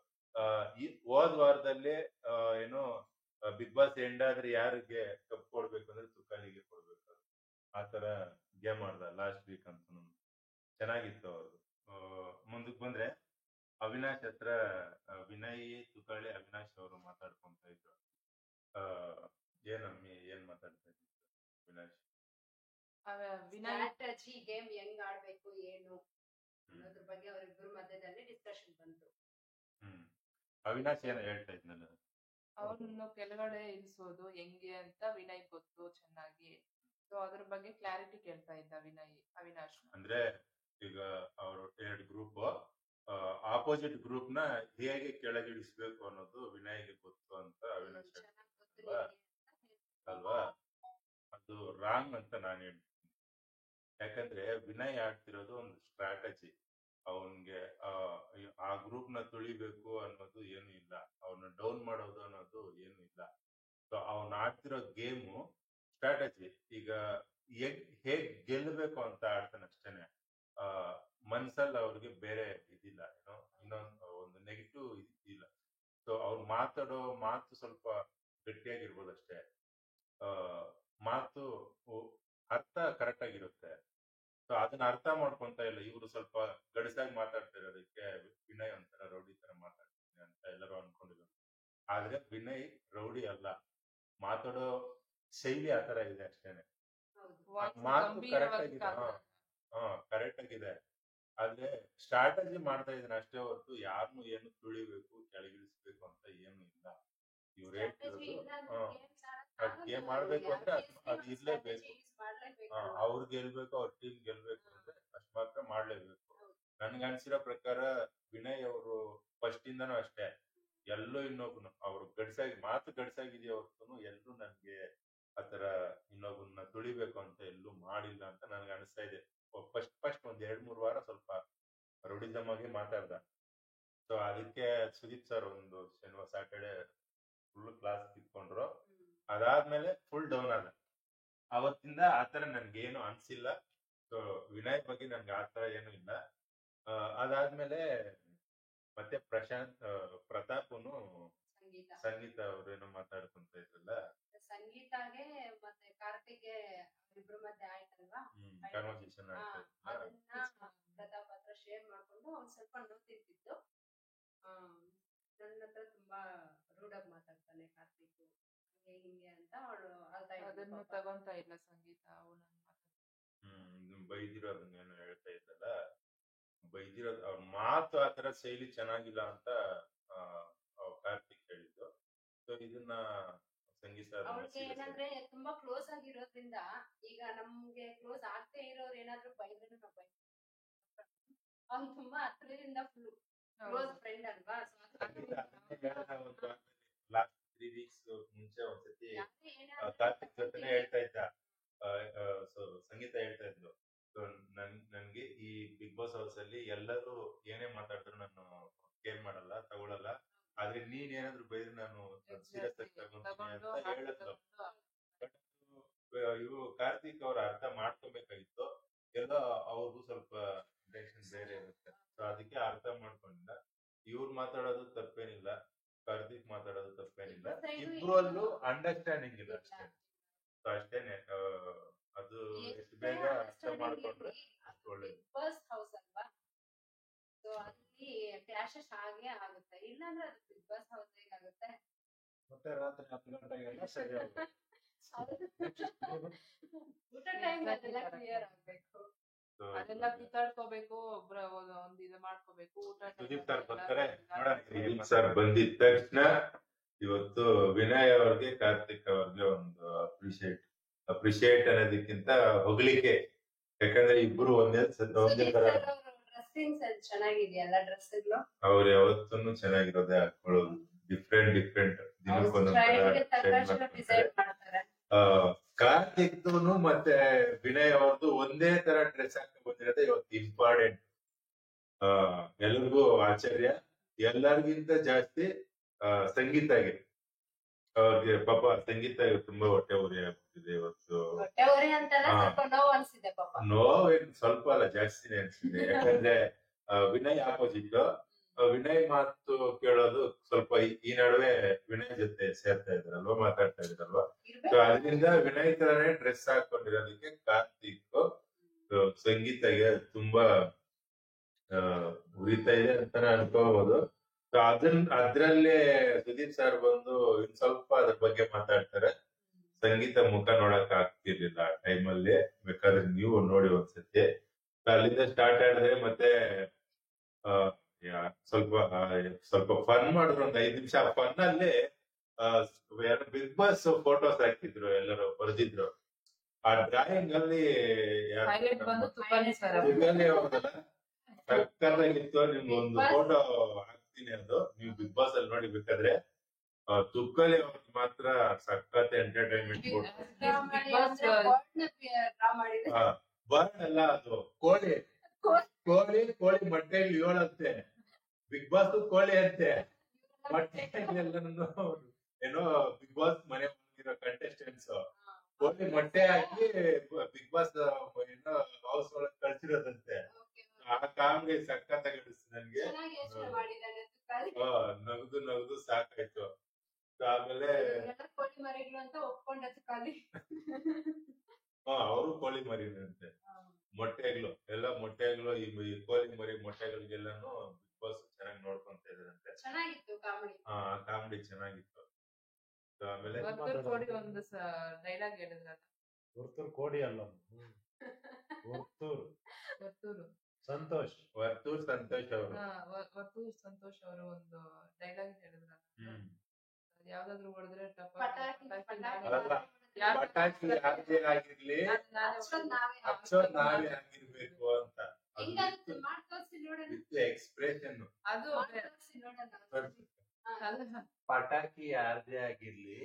ಈ ಹೋದ್ ವಾರದಲ್ಲಿ ಏನೋ ಬಿಗ್ ಬಾಸ್ ಎಂಡ್ ಆದ್ರೆ ಯಾರಿಗೆ ಕಪ್ ಕೊಡ್ಬೇಕು ಅಂದ್ರೆ ತುಕಾಲಿಗೆ ಕೊಡ್ಬೇಕು. ಆತರ ಗೇಮ್ ಆಡ್ದ ಲಾಸ್ಟ್ ವೀಕ್ ಅಂತ. ಚೆನ್ನಾಗಿತ್ತು ಅವ್ರದ್ದು. ಮುಂದಕ್ಕೆ ಬಂದ್ರೆ ಅವಿನಾಶ್ ಹತ್ರ ವಿನಯ್, ತುಕಾಳಿ, ಅವಿನಾಶ್ ಅವರು ಮಾತಾಡ್ಕೊಂತ ಇದ್ರು. ಏನ್ ಮಾತಾಡ್ತಾ ಇದ್ರು ಅವಿನಾಶ್? ಸ್ಟ್ರಾಟಜಿ ಗೇಮ್ ಹೆಂಗ್ ಆಡ್ಬೇಕು ಏನು ಅನ್ನೋದ್ರ ಬಗ್ಗೆ ಅವರಿಬ್ಬರ ಮಧ್ಯದಲ್ಲಿ ಡಿಸ್ಕಷನ್ ಬಂತು. ಅವಿನಾಶ್ ಏನ ಹೇಳ್ತಾ ಇದ್ನಲ್ಲ, ಅವ್ರನ್ನು ಕೆಳಗಡೆ ಇಳಿಸೋದು ಹೆಂಗೆ ಅಂತ ವಿನಯ್ ಗೊತ್ತು ಚೆನ್ನಾಗಿ. ಸೊ ಅದ್ರ ಬಗ್ಗೆ ಕ್ಲಾರಿಟಿ ಕೇಳ್ತಾ ಇದ್ದ ಅವಿನಾಶ್. ಅಂದ್ರೆ ಈಗ ಅವರು 2 ಗ್ರೂಪ್, ಆಪೋಸಿಟ್ ಗ್ರೂಪ್ ನ ಹೇಗೆ ಕೆಳಗಿಳಿಸ್ಬೇಕು ಅನ್ನೋದು ವಿನಯ್ಗೆ ಗೊತ್ತು ಅಂತ ಅವಿನಾಶ್ ಅಲ್ವಾ? ಅದು ರಾಂಗ್ ಅಂತ ನಾನು ಹೇಳ್ತೀನಿ. ಯಾಕಂದ್ರೆ ವಿನಯ್ ಆಡ್ತಿರೋದು ಒಂದು ಸ್ಟ್ರಾಟಜಿ. ಅವನ್ಗೆ ಆ ಗ್ರೂಪ್ ನ ತುಳಿಬೇಕು ಅನ್ನೋದು ಏನು ಇಲ್ಲ, ಅವನ್ನ ಡೌನ್ ಮಾಡೋದು ಅನ್ನೋದು ಏನು ಇಲ್ಲ. ಸೊ ಅವನ್ ಆಡ್ತಿರೋ ಗೇಮು ಸ್ಟ್ರಾಟಜಿ. ಈಗ ಹೇಗ್ ಗೆಲ್ಲಬೇಕು ಅಂತ ಆಡ್ತಾನೆ ಅಷ್ಟೇನೆ. ಮನ್ಸಲ್ಲಿ ಅವ್ರಿಗೆ ಬೇರೆ ಇದಿಲ್ಲ, ಏನೋ ಇನ್ನೊಂದು ಒಂದು ನೆಗೆಟಿವ್ ಇದಿಲ್ಲ. ಸೊ ಅವ್ರು ಮಾತಾಡೋ ಮಾತು ಸ್ವಲ್ಪ ಗಟ್ಟಿಯಾಗಿರ್ಬೋದು ಅಷ್ಟೇ. ಮಾತು ಅರ್ಥ ಕರೆಕ್ಟ್ ಆಗಿರುತ್ತೆ. ಸೊ ಅದನ್ನ ಅರ್ಥ ಮಾಡ್ಕೊಂತ ಇಲ್ಲ. ಇವರು ಸ್ವಲ್ಪ ಗಡಸಾಗಿ ಮಾತಾಡ್ತಿರೋದಕ್ಕೆ ವಿನಯ್ ಒಂಥರ ರೌಡಿ ತರ ಮಾತಾಡ್ತೀನಿ ಅಂತ ಎಲ್ಲರೂ ಅನ್ಕೊಂಡಿದ್ರು. ಆದ್ರೆ ವಿನಯ್ ರೌಡಿ ಅಲ್ಲ, ಮಾತಾಡೋ ಶೈಲಿ ಆತರ ಇದೆ ಅಷ್ಟೇನೆ. ಮಾತು ಕರೆಕ್ಟ್ ಆಗಿದೆ, ಕರೆಕ್ಟ್ ಆಗಿದೆ. ಆದ್ರೆ ಸ್ಟ್ರಾಟಜಿ ಮಾಡ್ತಾ ಇದ್ದಾನೆ ಅಷ್ಟೇ ಹೊರತು ಯಾರನ್ನು ಏನು ತುಳಿಬೇಕು ಕೆಳಗಿಳಿಸ್ಬೇಕು ಅಂತ ಏನು ಇಲ್ಲ. ಇವ್ರು ಹೇಳ್ತಿರೋದು ಗೇಮ್ ಮಾಡ್ಬೇಕು ಅಂದ್ರೆ ಅದು ಇರ್ಲೇಬೇಕು. ಅವ್ರು ಗೆಲ್ಬೇಕು, ಅವ್ರ ಟೀಮ್ ಗೆಲ್ಬೇಕು ಅಂದ್ರೆ ಅಷ್ಟ್ ಮಾತ್ರ ಮಾಡ್ಲೇಬೇಕು. ನನ್ಗೆ ಅನ್ಸಿರೋ ಪ್ರಕಾರ ವಿನಯ್ ಅವರು ಫಸ್ಟ್ ಇಂದನೂ ಅಷ್ಟೇ, ಎಲ್ಲೋ ಇನ್ನೊಬ್ನು ಅವ್ರು ಮಾತು ಗಡ್ಸಾಗಿದೆಯೋ ಹೊರತು ಎಲ್ಲೂ ನನ್ಗೆ ಆತರ ಇನ್ನೊಬ್ಬನ್ನ ತುಳಿಬೇಕು ಅಂತ ಎಲ್ಲೂ ಮಾಡಿಲ್ಲ ಅಂತ ನನ್ಗೆ ಅನಿಸ್ತಾ ಇದೆ. ಫಸ್ಟ್ ಒಂದ್ 2-3 ವಾರ ಸ್ವಲ್ಪ ರೌಡಿಸಮ್ ಆಗಿ ಮಾತಾಡ್ದ. ಸೊ ಅದಕ್ಕೆ ಸುದೀಪ್ ಸರ್ ಒಂದು ಶನಿವಾರ ಸ್ಯಾಟರ್ಡೆ ಫುಲ್ ಕ್ಲಾಸ್ ಕಿತ್ಕೊಂಡ್ರು. ಅದಾದ್ಮೇಲೆ ಫುಲ್ ಡೌನ್ ಆದ. ಅವತ್ತಿಂದ ಆತರ ನನ್ಗೇನು ಅನ್ಸಿಲ್ಲ. ಸೊ ವಿನಯ್ ಬಗ್ಗೆ ನನ್ಗೆ ಆತರ ಏನು ಇಲ್ಲ. ಅದಾದ್ಮೇಲೆ ಮತ್ತೆ ಪ್ರತಾಪ್ನು ಸಂಗೀತ ಅವ್ರೇನೋ ಮಾತಾಡ್ಕೊಂತ ಇದ್ರಲ್ಲ, ಸಂಗೀತಾಗೆ ಮತ್ತೆ ಕಾರ್ತಿಕ್ಗೆ ಇಬ್ರು ಮಧ್ಯೆ ಆಯ್ತಲ್ವಾ ಕನ್ವರ್ಸೇಷನ್ ಆಯ್ತು. ಅದನ್ನ ಪ್ರತಾಪ್ ಹತ್ರ ಶೇರ್ ಮಾಡ್ಕೊಂಡು ಅವ್ನು ಸ್ವಲ್ಪ ನೋಡ್ತಿರ್ತಿದ್ದು. ನನ್ನ ಹತ್ರ ತುಂಬಾ ರೂಢಾಗಿ ಮಾತಾಡ್ತಾನೆ ಕಾರ್ತಿಕ್, ಹಿಂಗೆ ಅಂತ ಅವಳು ಅದನ್ನು ತಗೊಂತಾ ಇಲ್ಲ ಸಂಗೀತ. ಬೈದಿರೋದನ್ನೇನು ಹೇಳ್ತಾ ಇದ್ದಲ್ಲ, ಬೈದಿರೋದು ಅವ್ರ ಮಾತು ಆತರ ಶೈಲಿ ಚೆನ್ನಾಗಿಲ್ಲ ಅಂತ ಕಾರ್ತಿಕ್ ಹೇಳಿದ್ದು. ಸೊ ಇದನ್ನ ಸಂಗೀತ ಅವ್ರಿಗೆ ಏನಂದ್ರೆ ತುಂಬಾ ಕ್ಲೋಸ್ ಆಗಿರೋದ್ರಿಂದ, ಈಗ ನಮ್ಗೆ ಕ್ಲೋಸ್ ಆಗದೆ ಇರೋರು ಏನಾದ್ರು ಬೈದ್ರು ನಾವು ಬೈ, ಅವ್ನು ತುಂಬಾ ಹತ್ರದಿಂದ ಕ್ಲೋಸ್ ಫ್ರೆಂಡ್ ಅಲ್ವಾ. ಲಾಸ್ಟ್ 3 weeks ಮುಂಚೆ ಒಂದ್ಸತಿ ಕಾರ್ತಿಕ್ ಜೊತೆನೆ ಹೇಳ್ತಾ ಇದ್ದ, ಸಂಗೀತ ಹೇಳ್ತಾ ಇದ್ಲು, ನನ್ಗೆ ಈ ಬಿಗ್ ಬಾಸ್ ಹೌಸ್ ಅಲ್ಲಿ ಎಲ್ಲರೂ ಏನೇ ಮಾತಾಡಿದ್ರು ನಾನು ಕೇರ್ ಮಾಡಲ್ಲ, ತಗೊಳಲ್ಲ, ಆದ್ರೆ ನೀನ್ ಏನಾದ್ರು ಬೈದ್ರೆ ನಾನು ಸೀರಿಯಸ್ ಆಗಿ ತಗೊಂತೀನಿ ಅಂತ ಹೇಳಿದ್ಲು. ಬಟ್ ಇವು ಕಾರ್ತಿಕ್ ಅವ್ರ ಅರ್ಥ ಮಾಡ್ಕೊಬೇಕಾಗಿತ್ತು. ಎಲ್ಲ ಅವ್ರಿಗೂ ಸ್ವಲ್ಪ ಟೆನ್ಷನ್ ಬೇರೆ ಇರುತ್ತೆ. ಸೊ ಅದಕ್ಕೆ ಅರ್ಥ ಮಾಡ್ಕೊಂಡಿಲ್ಲ. ಇವ್ರು ಮಾತಾಡೋದು ತಪ್ಪೇನಿಲ್ಲ, ಕಾರ್ತಿಕ್ ಮಾತಾಡೋದು ತಪ್ಪೇನಿಲ್ಲ, ಇಬ್ರಲ್ಲೂ ಅಂಡರ್ಸ್ಟ್ಯಾಂಡಿಂಗ್ ಇಲ್ಲ ಅಷ್ಟೇ. ಸೊ ಅಷ್ಟೇನೆ. ಅದು ಎಷ್ಟು ಬೇಗ ಅರ್ಥ ಮಾಡ್ಕೊಂಡ್ರೆ ಅಷ್ಟು ಒಳ್ಳೇದು. ಫಸ್ಟ್ ಹೌಸ್ ಅಲ್ವಾ, ಸೊ ಅಲ್ಲಿ ಕ್ಲಾಶಸ್ ಆಗೇ ಆಗುತ್ತೆ. ಇಲ್ಲಾಂದ್ರೆ ಅದು ಬಿಗ್ ಬಾಸ್ ಹೌಸ್ ಹೇಗಾಗುತ್ತೆ. ಮತ್ತೆ ರಾತ್ರಿ 10 ಗಂಟೆಗೆಲ್ಲ ಸರಿ ಆಗುತ್ತೆ. ಊಟ ಟೈಮ್ ಅದೆಲ್ಲ ಕ್ಲಿಯರ್ ಆಗ್ಬೇಕು, ಅದೆಲ್ಲ ಕಿತ್ತಾಡ್ಕೋಬೇಕು, ಒಬ್ರ ಒಂದ್ ಇದು ಮಾಡ್ಕೋಬೇಕು. ಊಟ ಸುದೀಪ್ ಸರ್ ಬರ್ತಾರೆ ನೋಡೋಣ. ಸುದೀಪ್ ಸರ್ ಬಂದಿದ ತಕ್ಷಣ ಇವತ್ತು ವಿನಯ್ ಅವ್ರಿಗೆ ಕಾರ್ತಿಕ್ ಅವ್ರಿಗೆ ಒಂದು ಅಪ್ರಿಶಿಯೇಟ್ ಅನ್ನೋದಕ್ಕಿಂತ ಹೊಗಳಿಕೆ. ಯಾಕಂದ್ರೆ ಇಬ್ರು ಒಂದೇ ತರ ಡ್ರೆಸ್ಸಿಂಗ್ ಸೆನ್ಸ್ ಚೆನ್ನಾಗಿದೆಯಲ್ಲ, ಡ್ರೆಸ್ಗಳು ಅವ್ರು ಯಾವತ್ತೂ ಚೆನ್ನಾಗಿರೋದೇ ಹಾಕೊಳ್ಳೋದು. ಡಿಫ್ರೆಂಟ್ ಕಾರ್ತಿಕ್ನು ಮತ್ತೆ ವಿನಯ್ ಅವ್ರದ್ದು ಒಂದೇ ತರ ಡ್ರೆಸ್ ಹಾಕಿ ಬಂದಿರೋದೇ ಇವತ್ತು ಇಂಪಾರ್ಟೆಂಟ್. ಎಲ್ರಿಗೂ ಆಶ್ಚರ್ಯ, ಎಲ್ಲರಿಗಿಂತ ಜಾಸ್ತಿ ಸಂಗೀತಾಗೆ. ಅವ್ರಿಗೆ ಪಾಪ ಸಂಗೀತ ತುಂಬಾ ಹೊಟ್ಟೆ ಉರಿ ಆಗ್ಬಿಟ್ಟಿದೆ ಇವತ್ತು. ನೋವೇನು ಸ್ವಲ್ಪ ಅಲ್ಲ, ಜಾಸ್ತಿನೇ ಅನ್ಸಿದೆ. ಯಾಕಂದ್ರೆ ವಿನಯ್ ಆಪೋಸಿಟ್. ವಿನಯ್ ಮಾತು ಕೇಳೋದು ಸ್ವಲ್ಪ ಈ ನಡುವೆ ವಿನಯ್ ಜೊತೆ ಸೇರ್ತಾ ಇದ್ರಲ್ವಾ, ಮಾತಾಡ್ತಾ ಇದ್ರಲ್ವಾ. ಸೊ ಅದರಿಂದ ವಿನಯ್ ತರನೇ ಡ್ರೆಸ್ ಹಾಕೊಂಡಿರೋದಕ್ಕೆ ಕಾರ್ತಿಕ್ ಸಂಗೀತಗೆ ತುಂಬಾ ಉರಿತಾ ಇದೆ ಅಂತಾನೆ ಅನ್ಕೋಬಹುದು. ಸೊ ಅದ್ರಲ್ಲೇ ಸುದೀಪ್ ಸರ್ ಬಂದು ಇನ್ ಸ್ವಲ್ಪ ಅದ್ರ ಬಗ್ಗೆ ಮಾತಾಡ್ತಾರೆ. ಸಂಗೀತ ಮುಖ ನೋಡಕ್ ಆಗ್ತಿರ್ಲಿಲ್ಲ ಆ ಟೈಮಲ್ಲಿ, ಬೇಕಾದ್ರೆ ನೀವು ನೋಡಿ ಒಂದ್ಸತಿ. ಅಲ್ಲಿಂದ ಸ್ಟಾರ್ಟ್ ಆಡಿದ್ರೆ ಮತ್ತೆ ಸ್ವಲ್ಪ ಫನ್ ಮಾಡಿದ್ರು. ಒಂದ್ 5 ನಿಮಿಷ ಫನ್ ಅಲ್ಲಿ ಬಿಗ್ ಬಾಸ್ ಫೋಟೋಸ್ ಹಾಕಿದ್ರು, ಎಲ್ಲರೂ ಬರ್ದಿದ್ರು. ಆ ಡ್ರಾಯಿಂಗ್ ಅಲ್ಲಿ ಸಕ್ಕತ್ತಾಗಿತ್ತು. ನಿಮ್ಗೆ ಒಂದು ಫೋಟೋ ಹಾಕ್ತೀನಿ, ಅದು ನೀವು ಬಿಗ್ ಬಾಸ್ ಅಲ್ಲಿ ನೋಡಿ ಬೇಕಾದ್ರೆ. ತುಕ್ಕಲಿ ಅವ್ರಿಗೆ ಮಾತ್ರ ಸಖತ್ ಎಂಟರ್ಟೈನ್ಮೆಂಟ್ ಬರ್ಡ್ ಅಲ್ಲ, ಅದು ಕೋಳಿ ಮೊಟ್ಟೆಯಲ್ಲಿ 7 ಅಂತೆ. ಬಿಗ್ ಬಾಸ್ ಕೋಳಿ ಅಂತೆ, ಮೊಟ್ಟೆ ಏನೋ ಬಿಗ್ ಬಾಸ್ ಮನೆ ಬಂದಿರೋ ಕಂಟೆಸ್ಟೆಂಟ್ಸ್ ಕೋಳಿ ಮೊಟ್ಟೆ ಹಾಕಿ ಬಿಗ್ ಬಾಸ್ ಏನೋ ಹೌಸ್ ಒಳಗೆ ಕಳ್ಸಿರೋದಂತೆ. ಆ ಕಾಮ್ಗೆ ಸಖತ್ತಾಗಿ ಅನಿಸ್ತು ನನ್ಗೆ. ನಗದು ಸಾಕಾಯ್ತು. ಆಮೇಲೆ ಅವರು ಕೋಳಿ ಮರಿನಂತೆ, ಮೊಟ್ಟೆಗಳು ಈ ಕೋಳಿ ಮರಿ ಮೊಟ್ಟೆಗಳಿಗೆಲ್ಲಾನು ಬಿಗ್ ಬಾಸ್ ಚೆನ್ನಾಗಿ ನೋಡ್ಕೊಂತ ಇದಾರಂತೆ. ಚೆನ್ನಾಗಿತ್ತು ಕಾಮಿಡಿ. ಕಾಮಿಡಿ ಚೆನ್ನಾಗಿತ್ತು. So, ಆಮೇಲೆ ವರ್ತೂರ್ ಕೋಡಿ ಒಂದು ಡೈಲಾಗ್ ಹೇಳಿದ್ರಲ್ಲ, ವರ್ತೂರ್ ಕೋಡಿ ಅಲ್ಲ, ವರ್ತೂರ್ ವರ್ತೂರು ಸಂತೋಷ್. ವರ್ತೂರ್ ಸಂತೋಷ್ ಅವರು. ವರ್ತೂರ್ ಸಂತೋಷ್ ಅವರು ಒಂದು ಡೈಲಾಗ್ ಹೇಳಿದ್ರಲ್ಲ, ಹ್ಮ್ ಯಾವ್ದಾದ್ರು ಹೊಡೆದ್ರೆ ಪಟಾಕಿ ಅಲ್ಲ, ಪಟಾಕಿ ಯಾವ್ದೇ ಆಗಿರ್ಲಿ ಹಚ್ಚೋದ್ ನಾವೇ ಆಗಿರ್ಬೇಕು ಅಂತ ಹೆಂಗಂತ ಮಾಡ್ ತೋರ್ಸಿ ನೋಡೋಣ. ಎಕ್ಸ್ಪ್ರೆಷನ್. ಅದು ಮಾಡ್ ತೋರ್ಸಿ ನೋಡೋಣ. ಪಟಾಕಿ ಯಾರ್ದೇ ಆಗಿರ್ಲಿ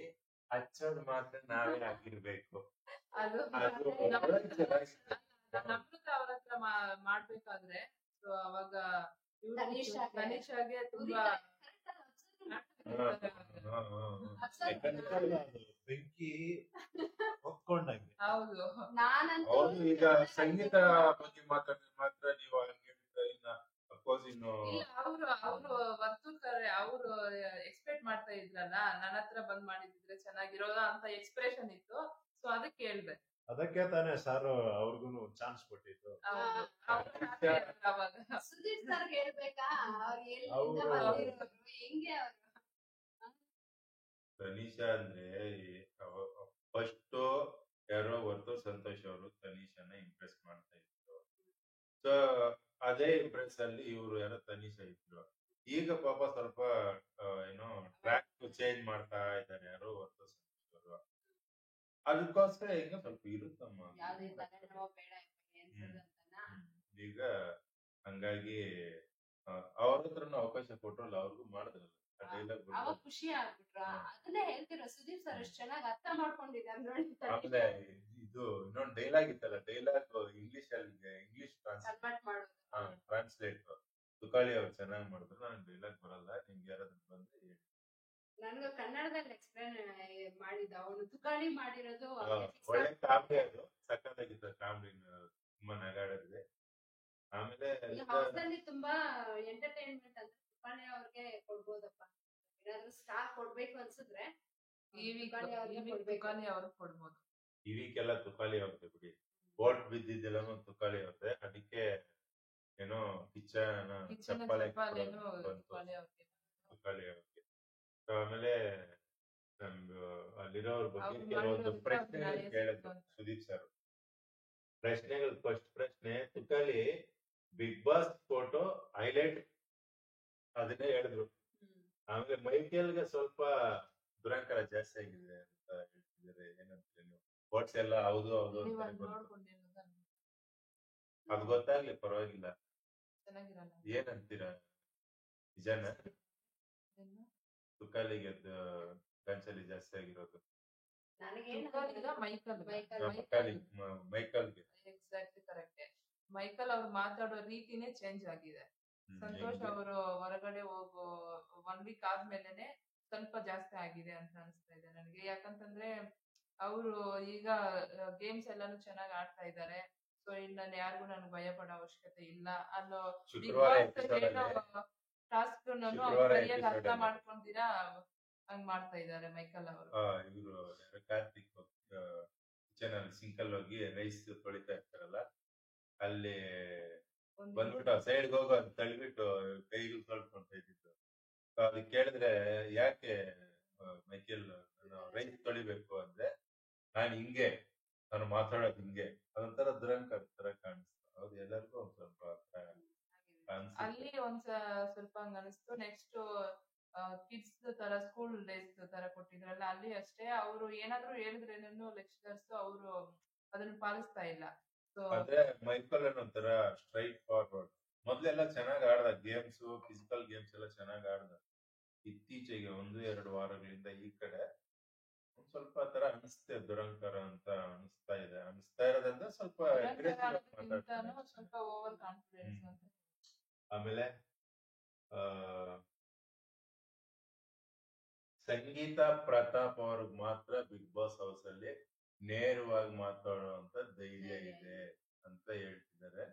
ಹಚ್ಚೋದ್ ಮಾತ್ರ ನಾವೇ ಆಗಿರ್ಬೇಕು. ಅದು ಅದು ನಮ್ರತ ಅವ್ರ ಹತ್ರ ಮಾಡ್ಬೇಕಾದ್ರೆ so ಅವಾಗ ತನಿಷಾಗೆ. ತನಿಷಾಗೆ ತುಂಬಾ ಬೆಂಕಿ ಹೊತ್ಕೊಂಡಂಗೆ. ಹೌದು. ನಾನಂತೂ ಹೌದು. ಈಗ ಸಂಗೀತ ಬಗ್ಗೆ ಮಾತಾಡಿದ್ರೆ ಮಾತ್ರ ನೀವು ಹಂಗೆ ಇನ್ನ ಅಫ್ಕೋರ್ಸ್ ಇನ್ನು ಇಲ್ಲ, ಅವ್ರು ವರ್ತೂರ್ಕರ್ ಅವ್ರು ಎಕ್ಸ್ಪೆಕ್ಟ್ ಮಾಡ್ತಾ ಇದ್ರಲ್ಲ, ನನ್ನ ಹತ್ರ ಬಂದ್ ಮಾಡಿದ್ರೆ ಚೆನ್ನಾಗಿರೋದ ಅಂತ ಎಕ್ಸ್ಪ್ರೆಷನ್ ಇತ್ತು. ಸೊ ಅದಕ್ಕೆ ಹೇಳ್ದೆ. ಅದಕ್ಕೆ ತಾನೇ ಸರ್ ಅವ್ರಿಗೂ ಚಾನ್ಸ್ ಕೊಟ್ಟಿದ್ದು. ಹೌದು. ಅವ್ರು happy ಆದ್ರು ಅವಾಗ. ಸುದೀಪ್ ಸರ್ಗೆ ಹೇಳ್ಬೇಕಾ ಅವ್ರು ಎಲ್ಲಿಂದ ಅವ್ರು- ಬಂದಿರೋರು, ಹೆಂಗೆ ಅವ್ರು. ತನಿಷಾ ಅಂದ್ರೆ ಫಸ್ಟ್ ಯಾರೋ ವರ್ತೂರ್ ಸಂತೋಷ್ ಅವರು ತನಿಷಾನ ಇಂಪ್ರೆಸ್ ಮಾಡ್ತಾ ಇದ್ರು. ಸೊ ಅದೇ ಇಂಪ್ರೆಸ್ ಅಲ್ಲಿ ಇವ್ರು ಯಾರೋ ತನಿಷಾ ಇದ್ರು. ಈಗ ಪಾಪ ಸ್ವಲ್ಪ ಏನೋ ಟ್ರ್ಯಾಕ್ ಚೇಂಜ್ ಮಾಡ್ತಾ ಇದ್ದಾರೆ ಯಾರೋ ವರ್ತೂರ್ ಸಂತೋಷ್ ಅವರು. ಅದಕ್ಕೋಸ್ಕರ ಈಗ ಸ್ವಲ್ಪ ಇರುತ್ತಮ್ಮ. ಯಾವ್ದೇ ತಲೆನೋವು ಬೇಡ ಅನ್ಸೋದು ಅಂತನಾ? ಈಗ ಹಂಗಾಗಿ ಅವ್ರ ಹತ್ರನು ಅವಕಾಶ ಕೊಟ್ರಲ್ಲ, ಅವ್ರಿಗೂ ಮಾಡಿದ್ರಲ್ಲ ಡೈಲಾಗ್. ಅವಾಗ ಖುಷಿ ಆಗ್ಬಿಟ್ರ. ಅದನ್ನೇ ಹೇಳ್ತಿರೋ ಸುದೀಪ್ ಸರ್ ಎಷ್ಟು ಚೆನ್ನಾಗಿ ಅರ್ಥ ಮಾಡ್ಕೊಂಡಿದ್ದಾರೆ ನೋಡಿ. ಆಮೇಲೆ ಇದು ಇನ್ನೊಂದು ಡೈಲಾಗ್ ಇತ್ತಲ್ಲ, ಡೈಲಾಗ್ ಇಂಗ್ಲಿಷ್ ಕನ್ವರ್ಟ್ ಮಾಡೋದು. ಟ್ರಾನ್ಸ್ಲೇಟ್ ತುಕಾಳಿ ಅವ್ರು ಚೆನ್ನಾಗಿ ಮಾಡಿದ್ರು. ನನಗೆ ಡೈಲಾಗ್ ಬರಲ್ಲ, ನಿಮ್ಗೆ ಯಾರಾದ್ರೂ ಬಂದ್ರೆ ಹೇಳಿ. ನನ್ಗೆ ಕನ್ನಡದಲ್ಲಿ ಎಕ್ಸ್ಪ್ಲೇನ್ ಮಾಡಿದ್ದ ಅವನು. ತುಕಾಳಿ ಮಾಡಿರೋದು ಒಳ್ಳೆ ಕಾಮಿಡಿ, ಅದು ಸಕ್ಕತ್ತಾಗಿತ್ತು ಕಾಮಿಡಿ, ತುಂಬಾ ನಗಾಡಿದೆ. ಆಮೇಲೆ ಹೌಸಲ್ಲಿ ತುಂಬಾ ಎಂಟರ್ಟೈನ್ಮೆಂಟ್ ಅಂದ್ರೆ ತುಕಾಳಿ ಅವ್ರಿಗೆ ಕೊಡ್ಬೋದಪ್ಪ. ಏನಾದ್ರು ಸ್ಟಾರ್ ಕೊಡ್ಬೇಕು ಅನ್ಸಿದ್ರೆ ತುಕಾಳಿ ಅವ್ರಿಗೆ ಕೊಡ್ಬೇಕು. ಅವ್ರಿಗೆ ಕೊಡ್ಬೋದು. ಇವಕ್ಕೆಲ್ಲ ತುಕಾಳಿ ಅವ್ರದ್ದು ಬಿಡಿ. ಓಟ್ ಬಿದ್ದಿದ್ದೆಲ್ಲ ತುಕಾಳಿ ಅವ್ರದ್ದೆ. ಅದಕ್ಕೆ ಏನೋ ಕಿಚ್ಚನ ಚಪ್ಪಾಳೆ ತುಕಾಳಿ ಅವ್ರಿಗೆ. ಆಮೇಲೆ ನಮ್ದು ಅಲ್ಲಿರೋರ್ ಬಗ್ಗೆ ಕೆಲವೊಂದು ಪ್ರಶ್ನೆ ಕೇಳಿದ್ರು ಸುದೀಪ್ ಸರ್. ಪ್ರಶ್ನೆಗಳು ಫಸ್ಟ್ ಪ್ರಶ್ನೆ, Tukali Bigg Boss photo highlight ಅದನ್ನೇ ಹೇಳಿದ್ರು. ಆಮೇಲೆ ಮೈಕೇಲ್ಗೆ ಸ್ವಲ್ಪ ದುರಂಕಾರ ಜಾಸ್ತಿ ಆಗಿದೆ ಅಂತ ಹೇಳ್ತಿದ್ದಾರೆ. ಏನಂತೀರಿ ನೀವು? ಓಟ್ಸ್ ಎಲ್ಲ ಹೌದು ಹೌದು ಅದು ಗೊತ್ತಾಗ್ಲಿ, ಪರವಾಗಿಲ್ಲ. ಏನಂತೀರಾ, ನಿಜಾನ ತುಕಾಲಿಗೆ ಗಂಚಲಿ ಜಾಸ್ತಿ ಆಗಿರೋದು? ಮೈಕಲ್ಗೆ ಎಕ್ಸಾಕ್ಟ್ಲಿ ಕರೆಕ್ಟ್. ಮೈಕಲ್ ಅವ್ರು ಮಾತಾಡೋ ರೀತಿನೇ ಚೇಂಜ್ ಆಗಿದೆ. ಸಂತೋಷ್ ಅವರು ಹೊರಗಡೆ ಹೋಗೋ 1 ವೀಕ್ ಆದ್ಮೇಲೆನೆ ಸ್ವಲ್ಪ ಜಾಸ್ತಿ ಆಗಿದೆ ಅಂತ ಅನಿಸ್ತಾ ಇದೆ ನನಗೆ. ಯಾಕಂತಂದ್ರೆ ಅವರು ಈಗ ಗೇಮ್ಸ್ ಎಲ್ಲಾನು ಚೆನ್ನಾಗಿ ಆಡ್ತಾ ಇದ್ದಾರೆ. ಸೊ ಇನ್ನು ಯಾರಿಗೂ ನನ್ಗೆ ಭಯ ಪಡೋ ಅವಶ್ಯಕತೆ ಇಲ್ಲ ಅನ್ನೋ ಟಾಸ್ಕ್ ಸರಿಯಾಗಿ ಅರ್ಥ ಮಾಡ್ಕೊಂಡಿರಾ ಹಂಗ್ ಮಾಡ್ತಾ ಇದ್ದಾರೆ ಮೈಕಲ್ ಅವರು. ಇವರು ಕಾರ್ತಿಕ್ ಕಿಚನ್ ಅಲ್ಲಿ ಸಿಂಕಲ್ ಹೋಗಿ ರೈಸ್ ತೊಳಿತಾ ಇರ್ತಾರಲ್ಲ, ಅಲ್ಲಿ ಬಂದ್ಬಿಟ್ಟು ಸೈಡ್ಗೆ ಹೋಗೋ ಅಂತ ತಳ್ಳಿಬಿಟ್ಟು ಕೈಗಳು ತೊಳ್ಕೊಂತ ಇದ್ದಿದ್ದು. ಅದು ಕೇಳಿದ್ರೆ ಯಾಕೆ ಮೈಕೇಲ್ ರೈಸ್ ತೊಳಿಬೇಕು ಅಂದ್ರೆ, ನಾನು ಮಾತಾಡೋದು ಹಿಂಗೆ, ಅದೊಂಥರ ದುರಂಕಾರ ತರ ಕಾಣಿಸ್ತು. ಹೌದು, ಎಲ್ಲರಿಗೂ ಒಂದ್ ಸ್ವಲ್ಪ ಅಲ್ಲಿ ಸ್ವಲ್ಪ ಹಂಗ ಅನಿಸ್ತು. ನೆಕ್ಸ್ಟ್ ಕಿಡ್ಸ್ ತರ ಸ್ಕೂಲ್ ಡೇಸ್ ತರ ಕೊಟ್ಟಿದ್ರಲ್ಲ, ಅಲ್ಲಿ ಅಷ್ಟೇ ಅವರು ಏನಾದ್ರು ಹೇಳಿದ್ರೇನು ಲೆಕ್ಚರರ್ಸ್ ಅವರು ಅದನ್ನ ಪಾಲಿಸ್ತಾ ಇಲ್ಲ. ಅಂದ್ರೆ ಮೈಕಲ್ ಒಂಥರ ಸ್ಟ್ರೈಟ್ ಫಾರ್ವರ್ಡ್. ಮೊದ್ಲೆಲ್ಲ ಚೆನ್ನಾಗ್ ಆಡ್ದ ಗೇಮ್ಸ್, ಫಿಸಿಕಲ್ ಗೇಮ್ಸ್ ಎಲ್ಲ ಚೆನ್ನಾಗ್ ಆಡ್ದ. ಇತ್ತೀಚೆಗೆ 1-2 ವಾರಗಳಿಂದ ಈ ಕಡೆ ಒಂದ್ ಸ್ವಲ್ಪ ತರ ಅನಿಸ್ತೇ ದುರಂಕಾರ ಅಂತ ಅನಿಸ್ತಾ ಇರೋದ್ರಿಂದ ಸ್ವಲ್ಪ ಸ್ವಲ್ಪ ಓವರ್ ಕಾನ್ಫಿಡೆನ್ಸ್ ಅಂತ. ಆಮೇಲೆ ಸಂಗೀತ ಪ್ರತಾಪ್ ಅವ್ರಿಗೆ ಮಾತ್ರ ಬಿಗ್ ಬಾಸ್ ಹೌಸ್ ಅಲ್ಲಿ ನೇರವಾಗಿ ಮಾತಾಡುವಂತ ಧೈರ್ಯ ಇದೆ ಅಂತ ಹೇಳ್ತಿದ್ದಾರೆ.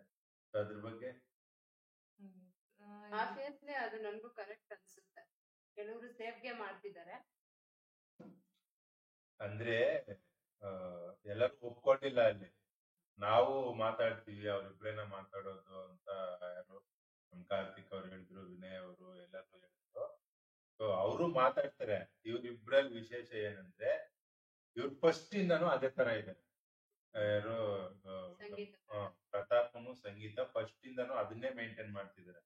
ಅದ್ರ ಬಗ್ಗೆ ಆಬ್ವಿಯಸ್ಲಿ ಅದು ನನಗೂ ಕರೆಕ್ಟ್ ಅನ್ಸುತ್ತೆ. ಕೆಲವರು ಸೇಫ್ಗೆ ಮಾಡ್ತಿದ್ದಾರೆ. ಅಂದ್ರೆ ಎಲ್ಲರೂ ಒಪ್ಕೊಂಡಿಲ್ಲ ಅಲ್ಲಿ. ನಾವು ಮಾತಾಡ್ತೀವಿ, ಅವ್ರಿಬ್ರೇನ ಮಾತಾಡೋದು ಅಂತ ಯಾರು ನಮ್ ಕಾರ್ತಿಕ್ ಅವ್ರು ಹೇಳಿದ್ರು, ವಿನಯ್ ಅವರು ಎಲ್ಲರೂ ಹೇಳಿದ್ರು. ಸೊ ಅವರು ಮಾತಾಡ್ತಾರೆ. ಇವ್ರಿಬ್ರಲ್ಲಿ ವಿಶೇಷ ಏನಂದ್ರೆ ಇವ್ರು ಫಸ್ಟ್ ಇಂದಾನು ಅದೇ ತರ ಇದೆ. ಯಾರು ಸಂಗೀತ ಪ್ರತಾಪನು ಸಂಗೀತ ಫಸ್ಟ್ ಇಂದಾನು ಅದನ್ನೇ ಮೇಂಟೈನ್ ಮಾಡ್ತಿದ್ದಾರೆ.